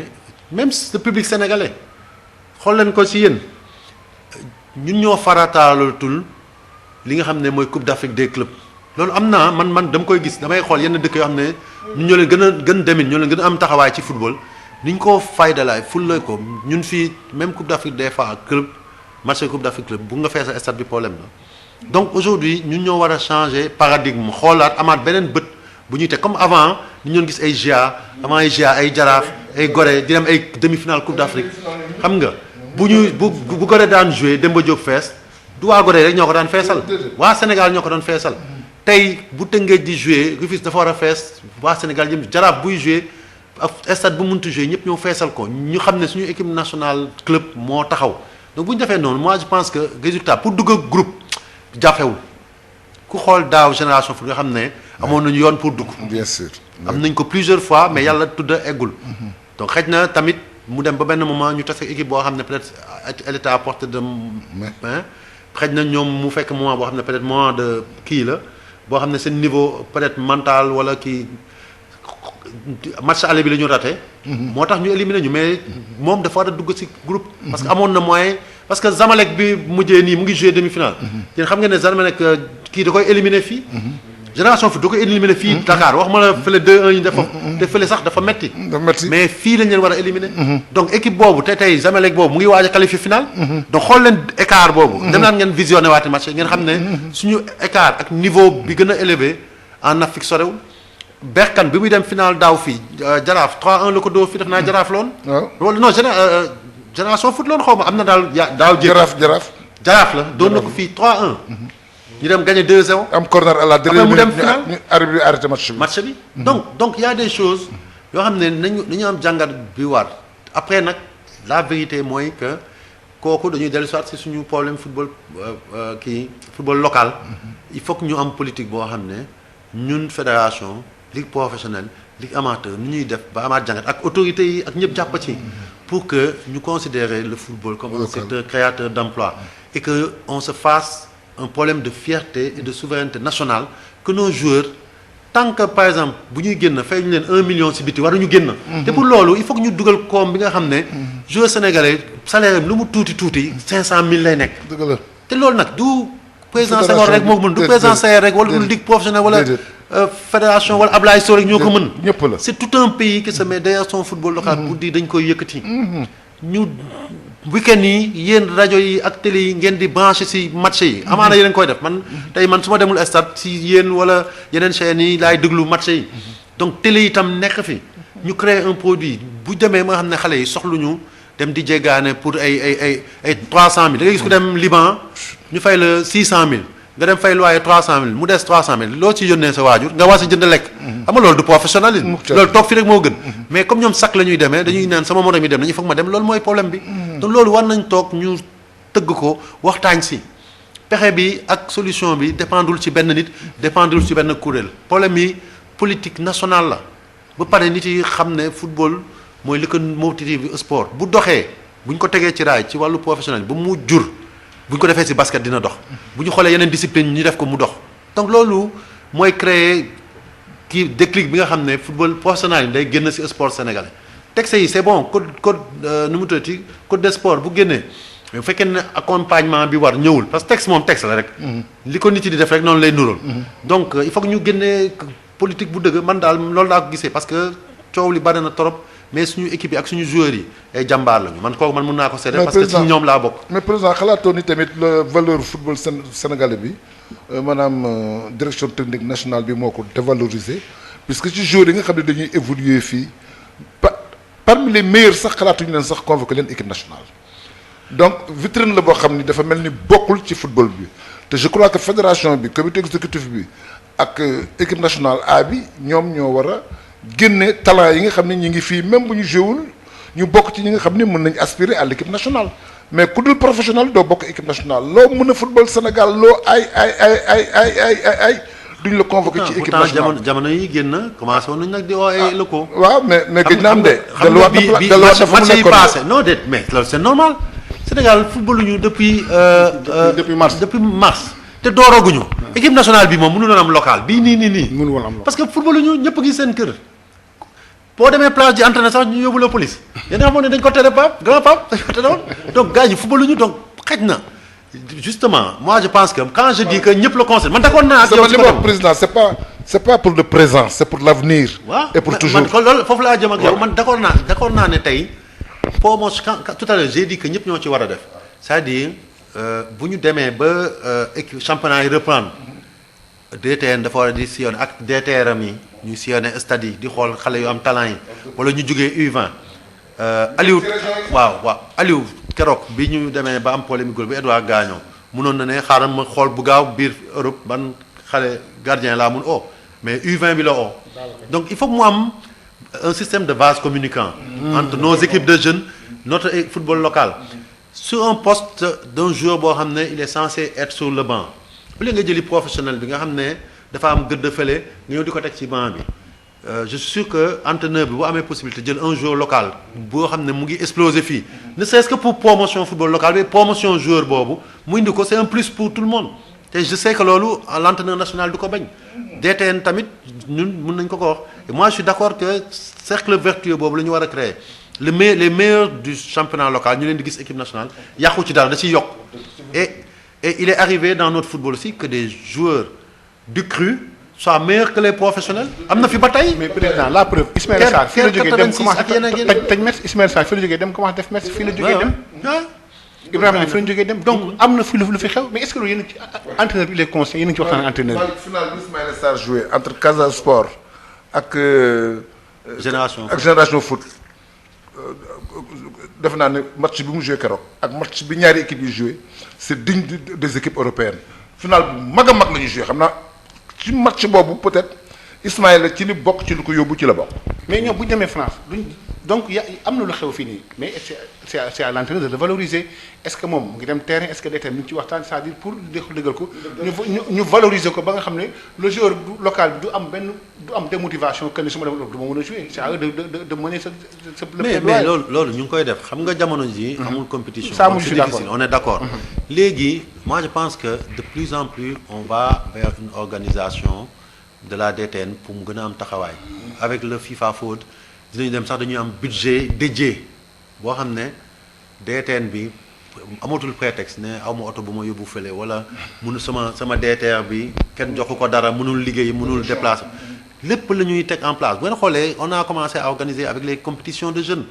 même le public sénégalais xool leen ko ci yéen ñun ñoo farataalatul li nga xam ne mooy Coupe d'Afrique des clubs loolu am na man dama koy gis damay xool yenn dëkk yoo xam ne ñun ñoo leen gën demin ñoo leen gën a am taxawaay ci football ni ñu ko faydalaay fulla ko ñun fii même Coupe d'Afrique des fois club match Coupe d'Afrique club bu nga fee sa stade bi problème la donc aujourd'hui ñun ñoo war a changer paradigme xoolaat amaat beneen bët bu ñuy teg comme avant ñu ñoon gis ay GA avant ay GA ay Jaraaf ay Gorée di dem ay demi-finale Coupe d'Afrique xam nga bu Gorée daan jouer Demba Diop fees du waa Gorée rek ñoo ko daan feesal waa Sénégal ñoo ko doon feesal tey bu Tëngéej di jouer Rufisque dafa war a fees waa Sénégal yëpp Jaraaf buy jouer ak stade bu mënti jouer ñëpp ñoo feesal ko ñu xam ne suñu équipe nationale club moo taxaw donc bu ñu defee noonu moi je pense que résultat pour dugg ak groupe jafewul ku xool daaw génération foot nga xam ne amoon nañu yoon pour dugg. bien sûr. am nañ ko plusieurs fois mais yàlla tudda eggul. donc xëj na tamit mu dem ba benn moment ñu tase équipe boo xam ne peut-être elle était à portée de main xëj na ñoom mu fekk moment boo xam ne peut-être moment de kii la boo xam ne seen niveau peut-être mental wala kii match aller bi la ñu raté. moo tax ñu éliminé ñu mais moom dafa war a dugg ci groupe. parce que amoon na moyen parce que Zamalek bi mujjee nii mu ngi joué demi-finale. yéen xam ngeen ne Zamalek kii da koy éliminé fii. génération foot da koy éliminé fii Dakar wax ma la fële 2-1 ñu def fa te fële sax dafa metti mais fii lañ leen war a éliminé. donc équipe boobu te tey Zamalek boobu mu ngi waaj a qualifié final. donc xool leen écart boobu. dem naan ngeen visionné waati match ngeen xam ne suñu écart ak niveau bi gën a élevé en Afrique sorewul. Berkane bi muy dem final daaw fii Jaraaf 3-1 la ko dóor fii def naa Jaraaf loon. waaw wala non génération foot loolu xaw ma am na daal daaw jaraaf la doon na ko fii 3-1. ñu dem gagné 2-0. am corner à la dernière minute mu dem final ñu arrêté match bi. donc y a des choses yoo xam ne nañu am jàngat bi war après nag la vérité mooy que kooku dañuy dellu soit si suñu problème football football local. Il faut que ñu am politique boo xam ne ñun fédération ligue professionnelle ligue amateur nu ñuy def ba amaat jàngat ak autorités yi ak ñëpp jàpp ci pour que ñu considérer le football comme un secteur créateur d'emploi et que on se fasse un problème de fierté et de souveraineté nationale que nos joueurs tant que par exemple bu ñuy génn fay ñu leen 1 million ci biti waruñu génn. te pour loolu il faut que ñu dugal koom bi nga xam ne. joueur sénégalais salaire am lu mu tuuti 500 000 lay nekk. dëgg la te loolu nag du président Senghor rek moo ko mën du président Senghor rek wala du ligue professionnelle wala fédération wala Ablaye Sow rek ñoo ko mën. ñëpp la c'est tout un pays qui se met derrière son football local pour dire dañ koy yëkkati. ñu week-end yi yéen rajo yi ak télé yi ngeen di branché ci match yi amaana yéen koy def man tey man su ma demul stade ci yéen wala yeneen chaînes yi laay déglu match yi donc télé yi itam nekk fi ñu créer un produit bu demee ma xam ne xale yi soxluñu dem di jéggaane pour ay 300 000 da ngay gis ku dem Liban ñu fay la 600 000 nga dem fay loyer 300 000 mu des 300 000 loo ci yónnee sa waajur nga war si jënd lekk. xam nga loolu du professionnalisme. loolu toog fi rek moo gën. mais comme ñoom sax la ñuy demee dañuy naan sama morom yi dem nañu foog ma dem loolu mooy problème bi. donc loolu war nañ toog ñu tëgg ko waxtaan si pexe bi ak solution bi dépendul ci benn nit dépendul ci benn kuréel problème yi politique nationale la ba pare nit yi xam ne football mooy li ko motiver sport bu doxee bu ñu ko tegee ci raay ci wàllu professionnel ba mu jur. bu ñu ko defee ci basket dina dox bu ñu xoolee yeneen discipline ñu def ko mu dox donc loolu mooy créer déclic bi nga xam ne football professionnel yi day génn ci sport sénégalais texte yi c'est bon code nu mu tuddati code des sports bu génnee mais bu fekkee ne accompagnement bi war ñëwul parce que texte moom texte la rek. li ko nit yi di def rek noonu lay nuróol. donc il faut que ñu génnee politique bu dëgg man daal loolu laa ko gisee parce que coow li bari na trop. mais suñu équipe yi ak suñu joueurs yi ay jàmbaar lañu man kooku man mën naa ko seede parce que ci ñoom laa bokk. mais président xalaatoo ni tamit la valeur football sénégalais bi maanaam direction technique nationale bi moo ko dévaloriser puisque ci joueurs yi nga xam ne dañuy évoluer fii parmi les meilleurs sax xalaatuñu leen sax convoqué leen équipe nationale. donc vitrine la boo xam ni dafa mel ni bokkul ci football bi te je crois que fédération bi comité exécutif bi ak équipe nationale A bi ñoom ñoo war a. génne talent yi nga xam ne ñi ngi fii même bu ñu joué ñu bokk ci ñi nga xam ne mën nañu aspirer à l'équipe nationale mais ku dul professionnel doo bokk équipe nationale loo mën a football Sénégal loo ay duñ la convoqué ci équipe nationale jamono yi génn commencé woon nañu nag di woo ay locaux. waaw mais gëj na am de. delluwaat na fa mu nekkoon passé non déet mais loolu c'est normal Sénégal football ñu depuis mars te doorooguñu. équipe nationale bi moom mënu doon am local bii nii. mënu woon am local parce que football ñu ñëpp ngi seen kër. boo demee plage di entraîné sax ñu yóbbu la police yéen a xamoon ne dañ ko tere Pape grand Pape dañ ko tere woon donc gars yi football ñu donc xaj na justement moi je pense que quand je dis que ñëpp la concerne man d'accord naa ak yow. li ma wax président c'est pas pour le présent c'est pour l'avenir. et pour toujours man kon loolu foofu laa jëm ak yow man d'accord naa ne tey promotion tout à l'heure j'ai dit que ñëpp ñoo ci war a def c'est-à-dire bu ñu demee ba championnat yi reprendre DTN dafa war a di sillonné ak DTRM yi ñu sillonné stade yi di xool xale yu am talent yi wala ñu jógee U20 Aliou Aliou keroog bi ñu demee ba am problème góol bi Edouard Gagnon mënoon na ne xaaral ma xool bu gaaw biir Europe ban xale gardien laa mun mais U20 bi la donc il faut que mu am un système de vase communicant entre nos équipes de jeunes notre football local sur un poste d'un joueur boo xam ne il est censé être sur le banc bu lee nga jëli professionnel bi nga xam ne dafa am gëdd fële nga ñëw di ko teg ci banc bi je suis sûr que entraîneur bi bu amee possibilité jël un joueur local boo xam ne mu ngi exploser fii ne serait-ce que pour promotion football local bi promotion joueur boobu mu indi ko c'est un plus pour tout le monde te je sais que loolu l'entraîneur national du ko bañ DTN tamit ñun mën nañ ko wax et moi je suis d'accord que cercle vertueux boobu la ñu war a créer les meilleurs du championnat local ñu leen di gis équipe nationale yàqu ci dara da ciy yokk et il est arrivé dans notre football aussi que des joueurs du cru soient meilleurs que les professionnels am na fi ba tey. mais président la preuve Ismaël Sarr fii la jógee dem commencé tëj Metz Ismaël Sarr fii la jógee dem commencé def Metz fii la jógee dem. Ibrahima fii la jógee dem donc am na fi lu fi xew mais est-ce que loolu yéen a ci entraîneur bi il est conscient yéen a ngi ci waxtaan entraîneur bi. final bi Ismaël Sarr joué entre Casa Sport ak. Génération Foot def naa ne match bi mu joué keroog ak match bi ñaari équipes yi joué c'est digne des équipes européennes final bu mag a mag la ñu joué xam naa ci match boobu peut-être Ismaïla ci li bokk ci lu ko yóbbu ci la bokk. mais ñoom bu ñu demee France duñ donc am na lu xew fii nii mais c'est à l'entraîneur de valoriser est-ce que moom mu ngi dem terrain est-ce que day tam mi ngi ci waxtaan c'est-à-dire pour dëggal ko ñu valoriser ko ba nga xam ne le joueur local bi du am démotivation que ni su ma dem du ma mën a jouer c'est à eux de mener sa mais loolu ñu ngi koy def xam nga jamono ji amul compétition ça c'est difficile on est d'accord léegi moi je pense que de plus en plus on va vers une organisation de la DTN pour mu gën a am taxawaay avec le FIFA Foot dinañu dem sax dañuy am budget dédié boo xam ne DTN bi amatul prétexte ne aw ma oto bu ma yóbbu fële wala munu sama DTR bi kenn joxu ko dara mënul liggéey mënul déplacer lépp la ñuy teg en place bu ngeen xoolee on a commencé à organiser avec les compétitions de jeunes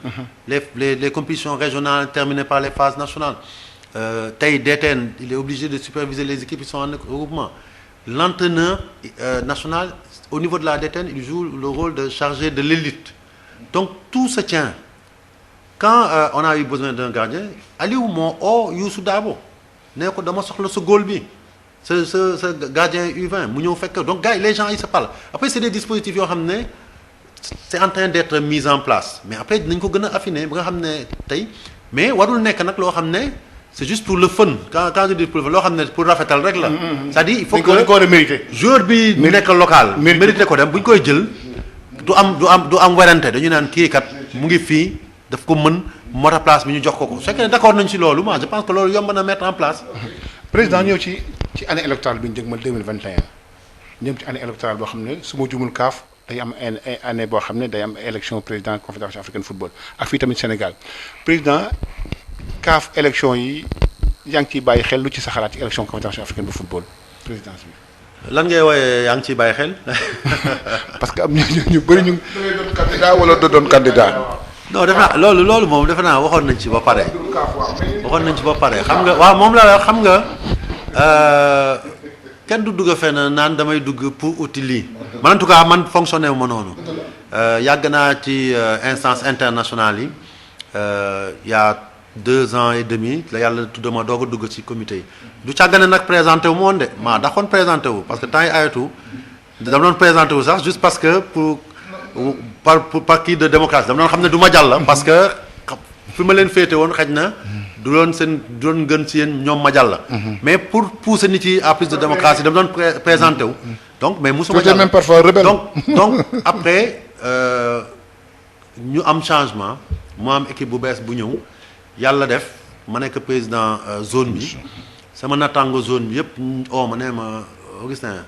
les compétitions régionales terminées par les phases nationales tey DTN il est obligé de superviser les équipes qui sont en regroupement. L'entraîneur national, au niveau de la DTN, il joue le rôle de chargé de l'élite. Donc tout se tient. Quand on a eu besoin d'un gardien, Aliou moo oo Youssou Dabo nee ko dama soxla sa góol bi sa gardien U20 mu ñëw fekk donc gars yi les gens ils se parlent. Après c'est des dispositifs yoo xam ne c'est en train d'être mis en place mais après dinañ ko gën a affiner ba nga xam ne tey mais warul nekk nag loo xam ne c'est juste pour le fun quand je dis pour le fun loo xam ne pour rafetal rek la. c'est-à-dire il faut que joueur bi nekk local. mérité ko dem bu ñu koy jël du am werante dañu naan kii kat mu ngi fii daf ko mën moo tax place bi ñu jox ko ko su fekkee d'accord nañ ci loolu moi je pense que loolu yomb na mettre en place. président ñëw ci année électorale bi ñu jëgmal 2021 ñëw ci année électorale boo xam ne su ma jumul CAF day am année boo xam ne day am élection président confédération africaine football ak fii tamit Sénégal président. CAF élection yi yaa ngi ciy bàyyi xel lu ci sa xalaat ci élection confédération africaine de football présidence bi. lan ngay wooyee yaa ngi ciy bàyyi xel. parce que am ñu bëri ñu. da ngay doon candidat wala doo doon candidat. non defe naa loolu moom defe naa waxoon nañ ci ba pare. xam nga waaw moom la xam nga kenn du dugg fenn naan damay dugg pour uti lii. man en tout cas man fonctionné wu ma noonu. yàgg naa ci instance internationale yi y a 2 ans et demi la yàlla tuddama doog a dugg ci comité yi du càggane nag présenté wu moon de maa daxoon présenté wu parce que temps yi ayatu dama doon présenté wu sax juste parce que par kii de démocratie dama doon xam ne du ma jàll parce que fi ma leen féete woon xëj na du doon gën ci yéen ñoom ma jàll mais pour pousser nit yi à plus de démocratie dama doon présenté wu donc mais musuma jàll même parfois rebelle donc après ñu am changement mu am équipe bu bees bu ñëw yàlla def ma nekk président zone bi sama nattaango zone bi yëpp ma ne ma Augustin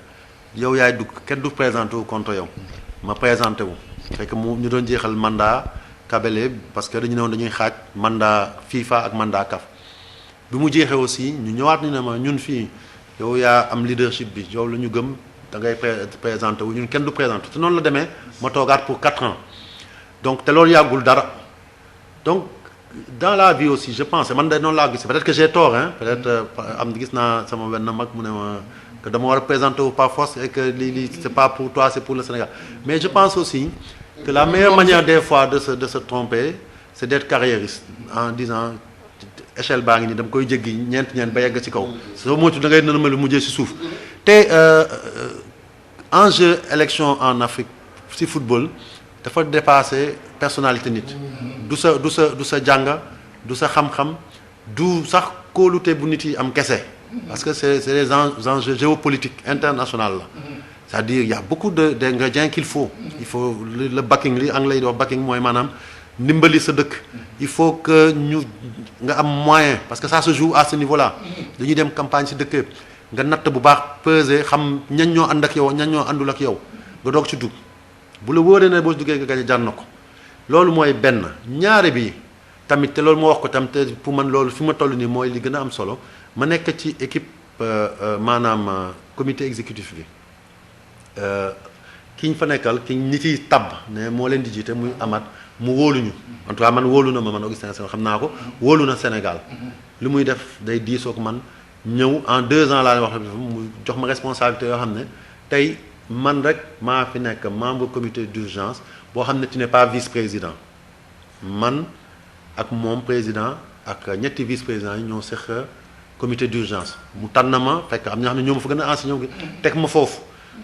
yow yaay dugg kenn du présenté wu contre yow ma présenté wu fekk ñu doon jeexal mandat Kabele parce que dañu ne woon dañuy xaaj mandat FIFA ak mandat CAF bi mu jeexee aussi ñu ñëwaat ni ne ma ñun fii yow yaa am leadership bi yow la ñu gëm da ngay présenté wu ñun kenn du présenté te noonu la demee ma toogaat pour 4 ans donc te loolu yàggul dara donc dans la vie aussi je pense man de noonu laa gis peut-être que j'ai tort peut-être am gis naa sama benn mag mu ne ma que dama war a présenter wu par force et que lii c'est pas pour toi c'est pour le Sénégal mais je pense aussi que la meilleure manière des fois de se tromper c'est d'être carriériste en disant échelle baa ngi nii dama koy jéggi ñeent ba yegg ci kaw soo moytu da ngay nërmelu mujjee ci suuf te enjeu élection en Afrique ci football dafa dépasser personnalité nit du sa jàng du sa xam-xam du sax kóolute bu nit yi am kese parce que c'est des enjeux géopolitiques internationaux la c'est-à-dire il y a beaucoup d'ingrédients qu'il faut il faut le backing li anglais di wax backing mooy maanaam ndimbali sa dëkk il faut que nga am moyen parce que ça se joue à ce niveau-là dañuy dem campagne ci dëkk nga natt bu baax peser xam ñan ñoo ànd ak yow ñan ñoo àndul ak yow nga doog ci dugg bu la wóoree ne boo duggee nga gañe jar na ko loolu mooy benn ñaare bi tamit te loolu moo wax ko tam te pour man loolu fi ma toll nii mooy li gën a am solo ma nekk ci équipe maanaam comité exécutif bi ki ñu fa nekkal ki ñi ciy tabb ne moo leen di jiite muy Amath mu wóoluñu en tout cas man wóolu na ma man Augustin Senghor xam naa ko wóolu na Sénégal li muy def day diisoog man ñëw en 2 ans laa wax mu jox ma responsabilité yoo xam ne tey man rek maa fi nekk membre comité d'urgence boo xam ne tu n'es pas vice-président man ak moom président ak ñetti vice président yi ñoo seq comité d'urgence mu tànn ma fekk am ñoo xam ne ñoo ma fa gën a enseigné teg ma foofu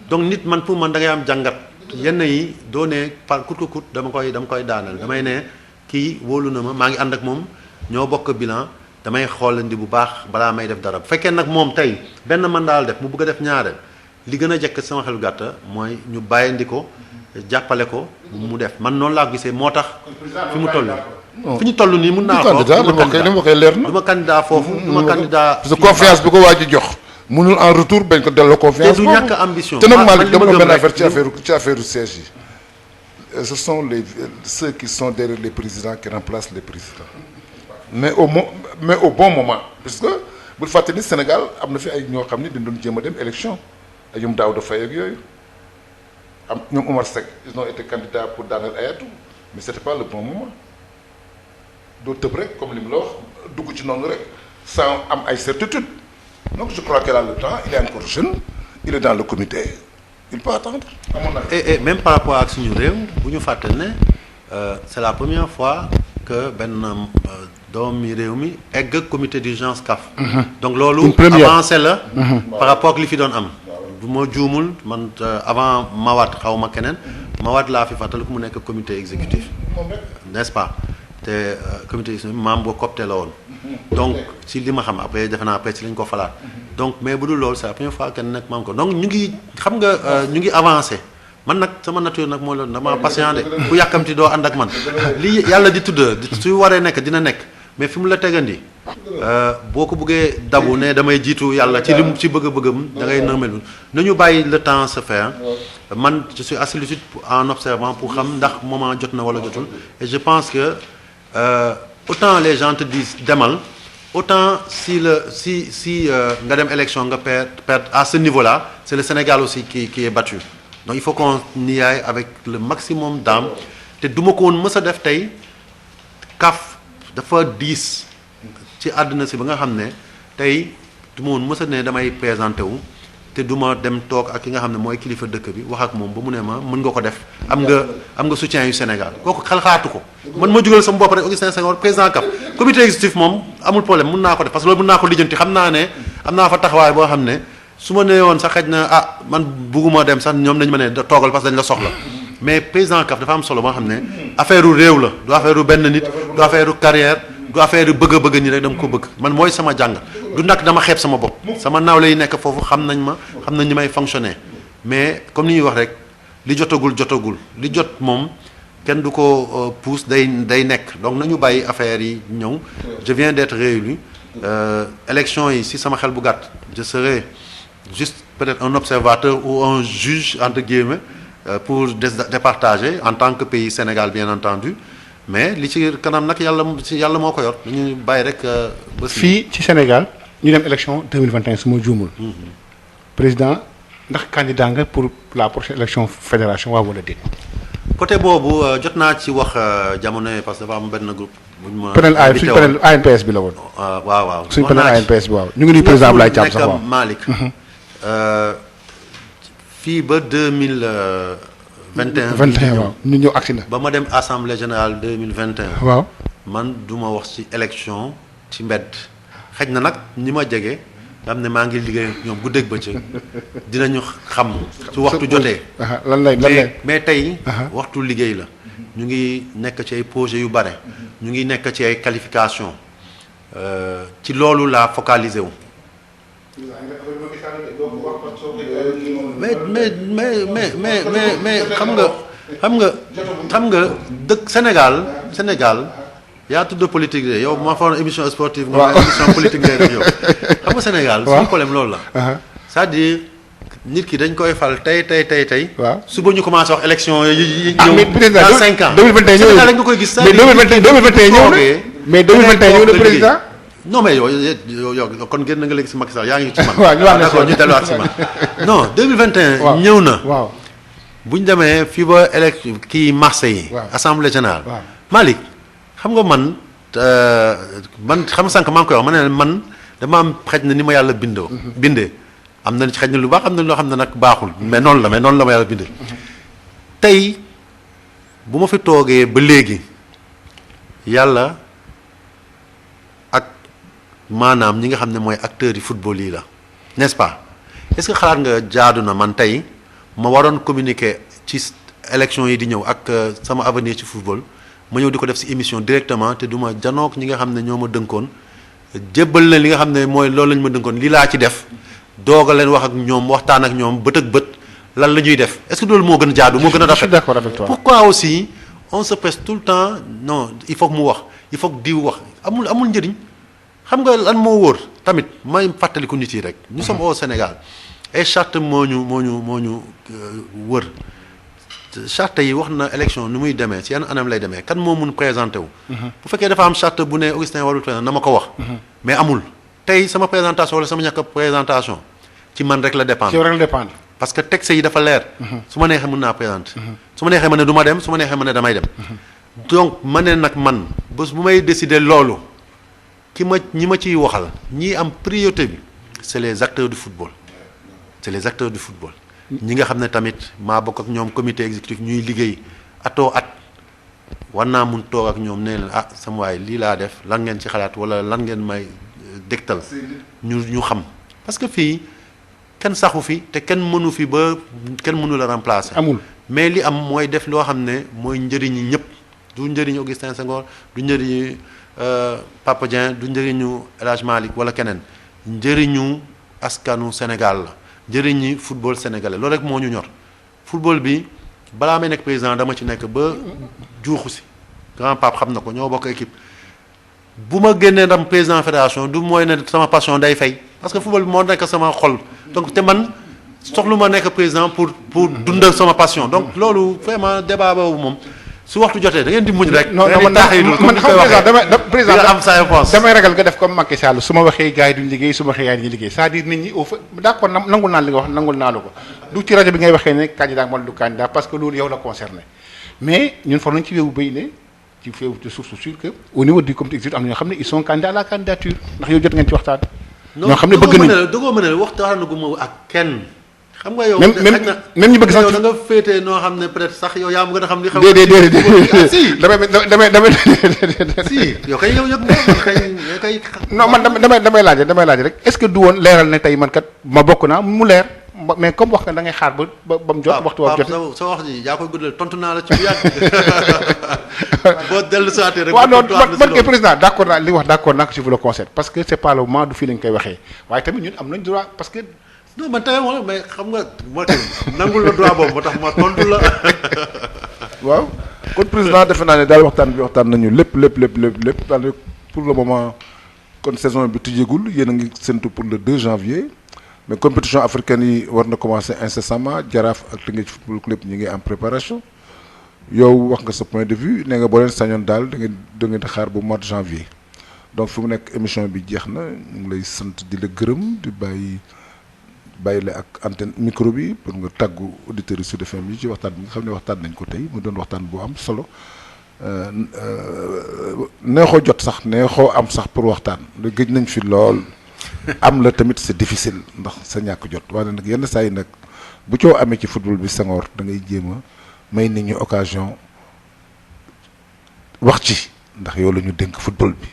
donc nit man pour man da ngay am jàngat yenn yi doo ne par coûte que coûte dama koy daanal damay ne kii wóolu na ma maa ngi ànd ak moom ñoo bokk bilan damay xoolandi bu baax balaa may def dara bu fekkee nag moom tey benn mandat la def mu bëgg a def ñaareel li gën a jekk sama xelu gàtta mooy ñu bàyyandi ko jàppale ko mu def man noonu laa ko gisee moo tax fi mu toll fi ñu toll nii mun naa ko du ma candidat foofu du ma candidat parce que confiance bi ko waa ji jox mënul en retour bañ ko delloo confiance te du ñàkk ambition te nag Malick dama la benn affaire ci affaire siège yi ce sont ceux qui sont derrière les présidents qui remplacent les présidents mais au bon moment parce que bul fàtte ni Sénégal am na fi ay ñoo xam ni dañ doon jéem a dem élection ay ñoom Daouda Faye ak yooyu am ñoom Omar Seck ils ont été candidats pour daaneel Ayatou mais c'était pas le bon moment doo tëb rek comme li mu la wax dugg ci noonu rek sans am ay certitude donc je crois qu'il a le temps il est encore jeune il est dans le comité il peut attendre à mon avis. et même par rapport ak suñu réew bu ñu fàtte ne c'est la première fois que benn doomi réew mi egg comité d'urgence CAF. donc loolu avancé la par rapport ak li fi doon am bu ma juumul man avant Mawad xaw ma keneen Mawad laa fi fàttali ku mu nekk comité exécutif n'est-ce pas te comité exécutif membre boo copté la woon donc si li ma xam après defe naa après si lañ ko falaat donc mais bu dul loolu c'est la première fois kenn nekk membre ko donc ñu ngi xam nga ñu ngi avancé man nag sama nature nag mooy loolu dama patient de ku yàkkamti doo ànd ak man li yàlla di tudd su waree nekk dina nekk mais fi mu la tegandi boo ko bëggee dabu ne damay jiitu yàlla ci lim ci bëgg-bëggam da ngay nërmelu nañu bàyyi le temps se faire man je suis assez lucide en observant pour xam ndax moment jot na wala jotul et je pense que autant les gens te disent demal autant si nga dem élection nga perdre à ce niveau-là c'est le Sénégal aussi qui est battu donc il faut qu'on y aille avec le maximum d'âme te duma ko woon mës a def tey CAF dafa diis ci àdduna si ba nga xam ne tey du ma woon mës a ne damay présenté wu te du ma dem toog ak ki nga xam ne mooy kilifa dëkk bi wax ak moom ba mu ne ma mën nga ko def am nga soutien yu Sénégal kooku xalxaatu ko man ma jugal sama bopp rek Augustin Senghor président CAF comité exécutif moom amul problème mën naa ko def parce que loolu mën naa ko lijjanti xam naa ne am naa fa taxawaay boo xam ne su ma nee woon sax xëj na man bugguma dem sax ñoom dañu ma ne toogal parce que dañ la soxla mais président CAF dafa am solo boo xam ne affaire u réew la du affaire u benn nit du affaire u carrière du affaire u bëgg ñi rek dama ko bëgg man mooy sama jàng du nag dama xeeb sama bopp sama nawle yi nekk foofu xam nañ ni may fonctionner mais comme ni ñuy wax rek li jotagul li jot moom kenn du ko pousse day nekk donc nañu bàyyi affaire yi ñëw je viens d'être réélu élection yi si sama xel bu gàtt je serai juste peut-être un observateur ou un juge entre guillemets pour départager en tant que pays Sénégal bien entendu mais li ci kanam nag yàlla moo ko yor dañuy bàyyi rek ba fii ci Sénégal ñu dem élection 2021 su ma juumul président ndax candidat nga pour la prochaine élection fédération waaw wala déet côté boobu jot naa ci wax jamono yi parce que dafa am benn groupe bu ñu ma suñu panel ANPS bi la woon waaw suñu panel ANPS bi waaw ñu ngi nuyu président Abdoulaye Thiam sax waaw Malick fii ba 2021 waaw ñu ñëw agsi na ba ma dem assemblée générale 2021 waaw man du ma wax ci élection ci mbedd xëj na nag ñi ma jege nga xam ne maa ngi liggéey ñoom guddeeg bëccëg dinañu xam su waxtu jotee lan lay mais tey waxtu liggéey la ñu ngi nekk ci ay projets yu bare ñu ngi nekk ci ay qualifications ci loolu laa focaliser wu mais xam nga dëkk Sénégal yaa tudd politique de yow ma fa émission sportive nga émission politique ngay def yow xam nga Sénégal suñu problème loolu la c'est-à-dire nit ki dañ koy fal tey suba ñu commencé wax élection yi ñëw dans 5 ans 2021 Sénégal lañ nga koy gis mais 2021 ñëw mais 2021 ñëw na président non mais yow kon génn nga léegi si Macky Sall yaa ngi ci man waaw d'accord ñu delluwaat si man non 2021 ñëw na waaw bu ñu demee fii ba élection kii Marseille yi assemblée générale Malick xam nga man xam nga sànq maa ngi koy wax ma ne man dama am xëj na ni ma yàlla bindee am na xëj na lu baax am na loo xam ne nag baaxul mais noonu la ma yàlla bindee tey bu ma fi toogee ba léegi yàlla maanaam ñi nga xam ne mooy acteurs yi football yi la n'est-ce pas est-ce que xalaat nga jaadu na man tey ma waroon communiquer ci élection yi di ñëw ak sama avenir ci football ma ñëw di ko def ci émission directement te du ma janook ñi nga xam ne ñoo ma dënkoon jébbal leen li nga xam ne mooy loolu lañ ma dënkoon lii laa ci def doog a leen wax ak ñoom waxtaan ak ñoom bët ak bët lan la ñuy def est-ce que loolu moo gën a jaadu moo gën a rafet. Je suis d'accord avec toi. Pourquoi aussi on se presse tout le temps non il faut que mu wax il faut que diw wax amul njëriñ xam nga lan moo wóor tamit may fàttaliku nit yi rek. nous sommes au Sénégal et charte moo ñu wër charte yi wax na élection nu muy demee ci yan anam lay demee kan moo mun présenté wu. bu fekkee dafa am charte bu ne Augustin warul présenté na ma ko wax. mais amul tey sama présentation wala sama ñàkk présentation ci man rek la dépendre. ci yow rek la dépendre. parce que texte yi dafa leer. su ma neexee mën naa présenter. su ma neexee ma ne du ma dem su ma neexee ma ne damay dem. donc ma ne nag man bés bu may décider loolu ñi ma ciy waxal ñi am priorité bi c'est les acteurs du football. c'est les acteurs du football. ñi nga xam ne tamit maa bokk ak ñoom comité exécutif ñuy liggéey atoo at war naa mun toog ak ñoom ne leen sama waay lii laa def lan ngeen ci xalaat wala lan ngeen may dégtal ñu xam parce que fii kenn saxu fi te kenn mënu fi ba kenn mënu la remplacer. amul mais li am mooy def loo xam ne mooy njëriñu ñëpp du njëriñu Augustin Senghor du njëriñu Papa Dieng du njëriñu El Hadj Malick wala keneen njëriñu askanu Sénégal la. njëriñi football sénégalais loolu rek moo ñu ñor football bi balaa may nekk président dama ci nekk ba juuxu si grand pape xam na ko ñoo bokk équipe bu ma génnee ndam président fédération du mooy ne sama passion day fay parce que football bi moo nekk sama xol donc te man soxlu ma nekk président pour dundal sama passion donc loolu vraiment débat boobu moom su waxtu jotee da ngeen di muñ rek. non man président am sa réponse damay ragal nga def comme Macky Sall su ma waxee gars yi duñ liggéey su ma waxee gars yi duñ liggéey c'est-à-dire nit ñi au fait d'accord nangul naa li nga wax nangul naa la ko du ci rajo bi ngay waxee ne candidat wala du candidat parce que loolu yow la concerné mais ñun for nañ ci weewu béy ne ci feewu de source sûre que au niveau du comité exécutif am na ñoo xam ne ils sont candidats à la candidature ndax yow jot ngeen ci waxtaan. ñoo xam ne bëgg nañ dogoo mën a waxtaanaguma ak kenn. xam nga yow même ñu bëgg sax yow da nga féetee noo xam ne peut-être sax yow yaa ma gën a xam li xaw déedéet si damay si yow kay yow yëg nga kay non man damay laaj rek est-ce que du woon leeral ne tey man kat ma bokk naa mu leer mais comme wax nga da ngay xaar ba mu jot waxtu jot sa wax ji yaa koy guddal tontu naa la ci bu yàgg boo dellu saatee rek waaw non man kay président d'accord naa li wax d'accord naa ko si vous le concept parce que c'est pas le moment du fii lañ koy waxee waaye tamit ñun am nañ droit parce que non man tamit moom mais xam nga moo tax nangul la droit boobu moo tax ma tontu la. waaw kon président defe naa ne daal waxtaan nañu lépp daal pour le moment kon saison bi tijjeegul yéen a ngi séntu pour le 2 janvier mais compétition africaine yi war na commencer incessamment Jaraaf ak Teungueth football club ñu ngi en préparation yow wax nga sa point de vue nee nga boo leen sañoon daal da ngeen di xaar ba mois de janvier donc fi mu nekk émission bi jeex na ñu ngi lay sant di la gërëm di bàyyi la ak antenne micro bi pour nga tàggu auditeurs yi Sud FM yi ci waxtaan bi nga xam ne waxtaan nañ ko tey mu doon waxtaan bu am solo neexoo jot sax neexoo am sax pour waxtaan lu gëj nañ fi lool am la tamit c'est difficile ndax sa ñàkk jot waaye nag yenn saa yi nag bu coow amee ci football bi Senghor da ngay jéem a may nit ñi occasion wax ci ndax yow la ñu dénk football bi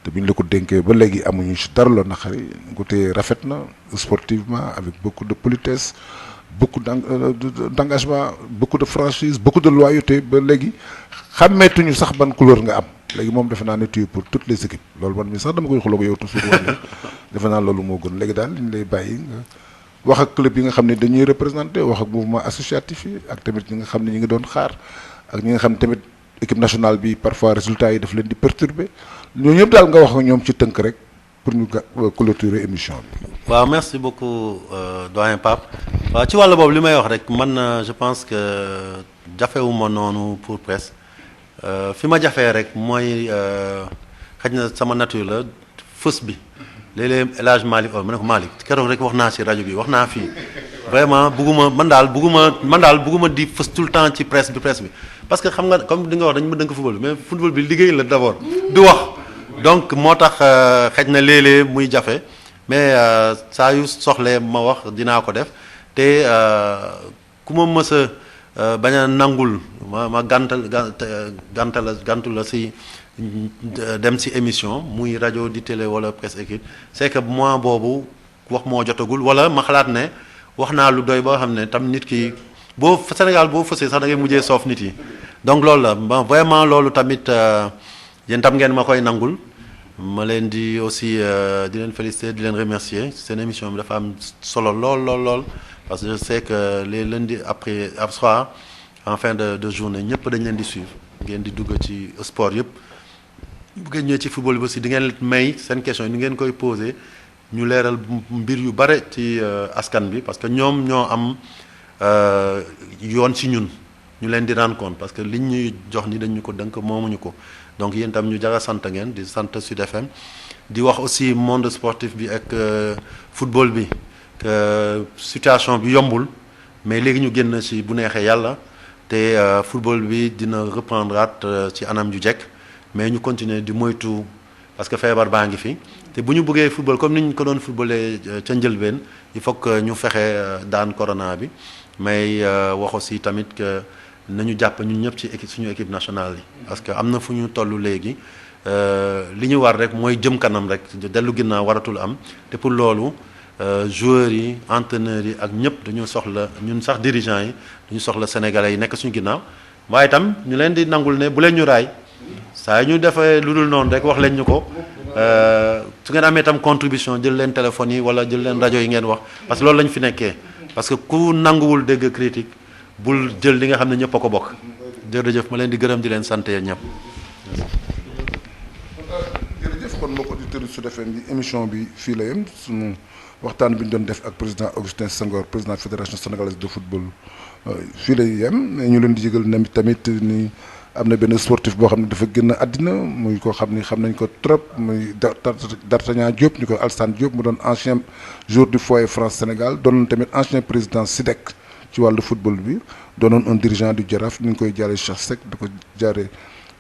te bi ñu la ko dénkee ba léegi amuñu ci dara loo naqari ko te rafet na sportivement avec beaucoup de politesse beaucoup d'engagement beaucoup de franchise beaucoup de loyauté ba léegi xàmmeetuñu sax ban couleur nga am léegi moom defe naa ne tu es pour toutes les équipes loolu man mi sax dama koy xuloo ko yow toujours wala defe naa loolu moo gën léegi daal li ñu lay bàyyi nga wax ak club yi nga xam ne dañuy représenté wax ak mouvement associatif yi ak tamit ñi nga xam ne ñi ngi doon xaar ak ñi nga xam ne tamit équipe nationale bi parfois résultats yi daf leen di perturber ñooñu ñëpp daal nga wax ak ñoom ci tënk rek pour ñu clôturer émission bi. waaw merci beaucoup doyen Pape waaw ci wàll boobu li may wax rek man je pense que jafewuma noonu pour presse fi ma jafee rek mooy xëy na sama nature la fës bi léeg-léeg El Hadj Malick ma ne ko Malick keroog rek wax naa ci rajo bi wax naa fii vraiment man daal bugguma di fës tout le temps ci presse bi parce que xam nga comme di nga wax dañu ma dënk football mais football bi liggéey la d'abord du wax donc moo tax xëy na léeg-léeg muy jafe mais saa yu soxlee ma wax dinaa ko def te ku ma mës a bañ a nangul ma gantu la si dem si émission muy rajo di télé wala presse écrite c'est que moi boobu wax moo jotagul wala ma xalaat ne wax naa lu doy boo xam ne tam nit ki boo Sénégal boo fësee sax da ngay mujjee soof nit yi donc loolu la vraiment loolu tamit yéen tam ngeen ma koy nangul ma leen di aussi di leen féliciter di leen remercier seen émission bi dafa am solo lool parce que je sais que les lundis après soir en fin de journée ñëpp dañ leen di suivre ngeen di dugg ci sport yëpp bu ngeen ñëwee ci football bi aussi di ngeen may seen question ni ngeen koy poser ñu leeral mbir yu bare ci askan bi parce que ñoom ñoo am yoon ci ñun ñu leen di rendre compte parce que liñ ñuy jox ni dañu ko dënk moomuñu ko donc yéen tam ñu jara sant ngeen di sant Sud FM di wax aussi monde sportif bi ak football bi que situation bi yombul mais léegi ñu génn ci bu neexee yàlla te football bi dina reprendre ci anam ju jekk mais ñu continuer di moytu parce que feebar baa ngi fi te bu ñu bëggee football comme ni ñu ko doon footballee ca njëlbeen il faut que ñu fexe daan corona bi mais wax aussi tamit que nañu jàpp ñun ñëpp ci suñu équipe nationale yi parce que am na fu ñu toll léegi li ñu war rek mooy jëm kanam rek dellu ginnaaw waratul am te pour loolu joueurs yi entraîneurs yi ak ñëpp dañu soxla ñun sax dirigeants yi dañu soxla sénégalais yi nekk suñu ginnaaw waaye itam ñu leen di nangul ne bu leen ñu raay saa ñu defee lu dul noonu rek wax leen ñu ko su ngeen amee itam contribution jël leen téléphone yi wala jël leen rajo yi ngeen wax parce que loolu lañ fi nekkee parce que ku nanguwul dégg critique bul jël li nga xam ne ñëpp a ko bokk jërëjëf ma leen di gërëm di leen sant yéen ñëpp. jërëjëf kon mbokk auditeurs Sud FM bi émission bi fii la yem sunu waxtaan bi ñu doon def ak président Augustin Senghor président fédération sénégalaise de football fii la yem ñu leen di yëgal tamit ni am na benn sportif boo xam ne dafa génn àddina muy koo xam ni xam nañ ko trop muy D'Artagnan Diop ñu ko Alassane Diop mu doon ancien joueur du foyer France Sénégal doonoon tamit ancien président SIDEC ci wàllu football bi doonoon un dirigeant du Jaraaf ñu ngi koy jaaree Cheikh Seck di ko jaaree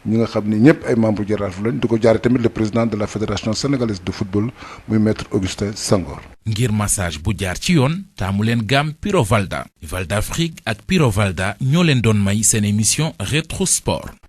ñi nga xam ni ñëpp ay membre Jaraaf lañ di ko jaaree tamit le président de la fédération sénégalaise de football muy maître Augustin Senghor. ngir massage bu jaar ci yoon taamu leen gamme Piro Valda Valda Afrique ak Piro Valda ñoo leen doon may seen émission Rétro Sport.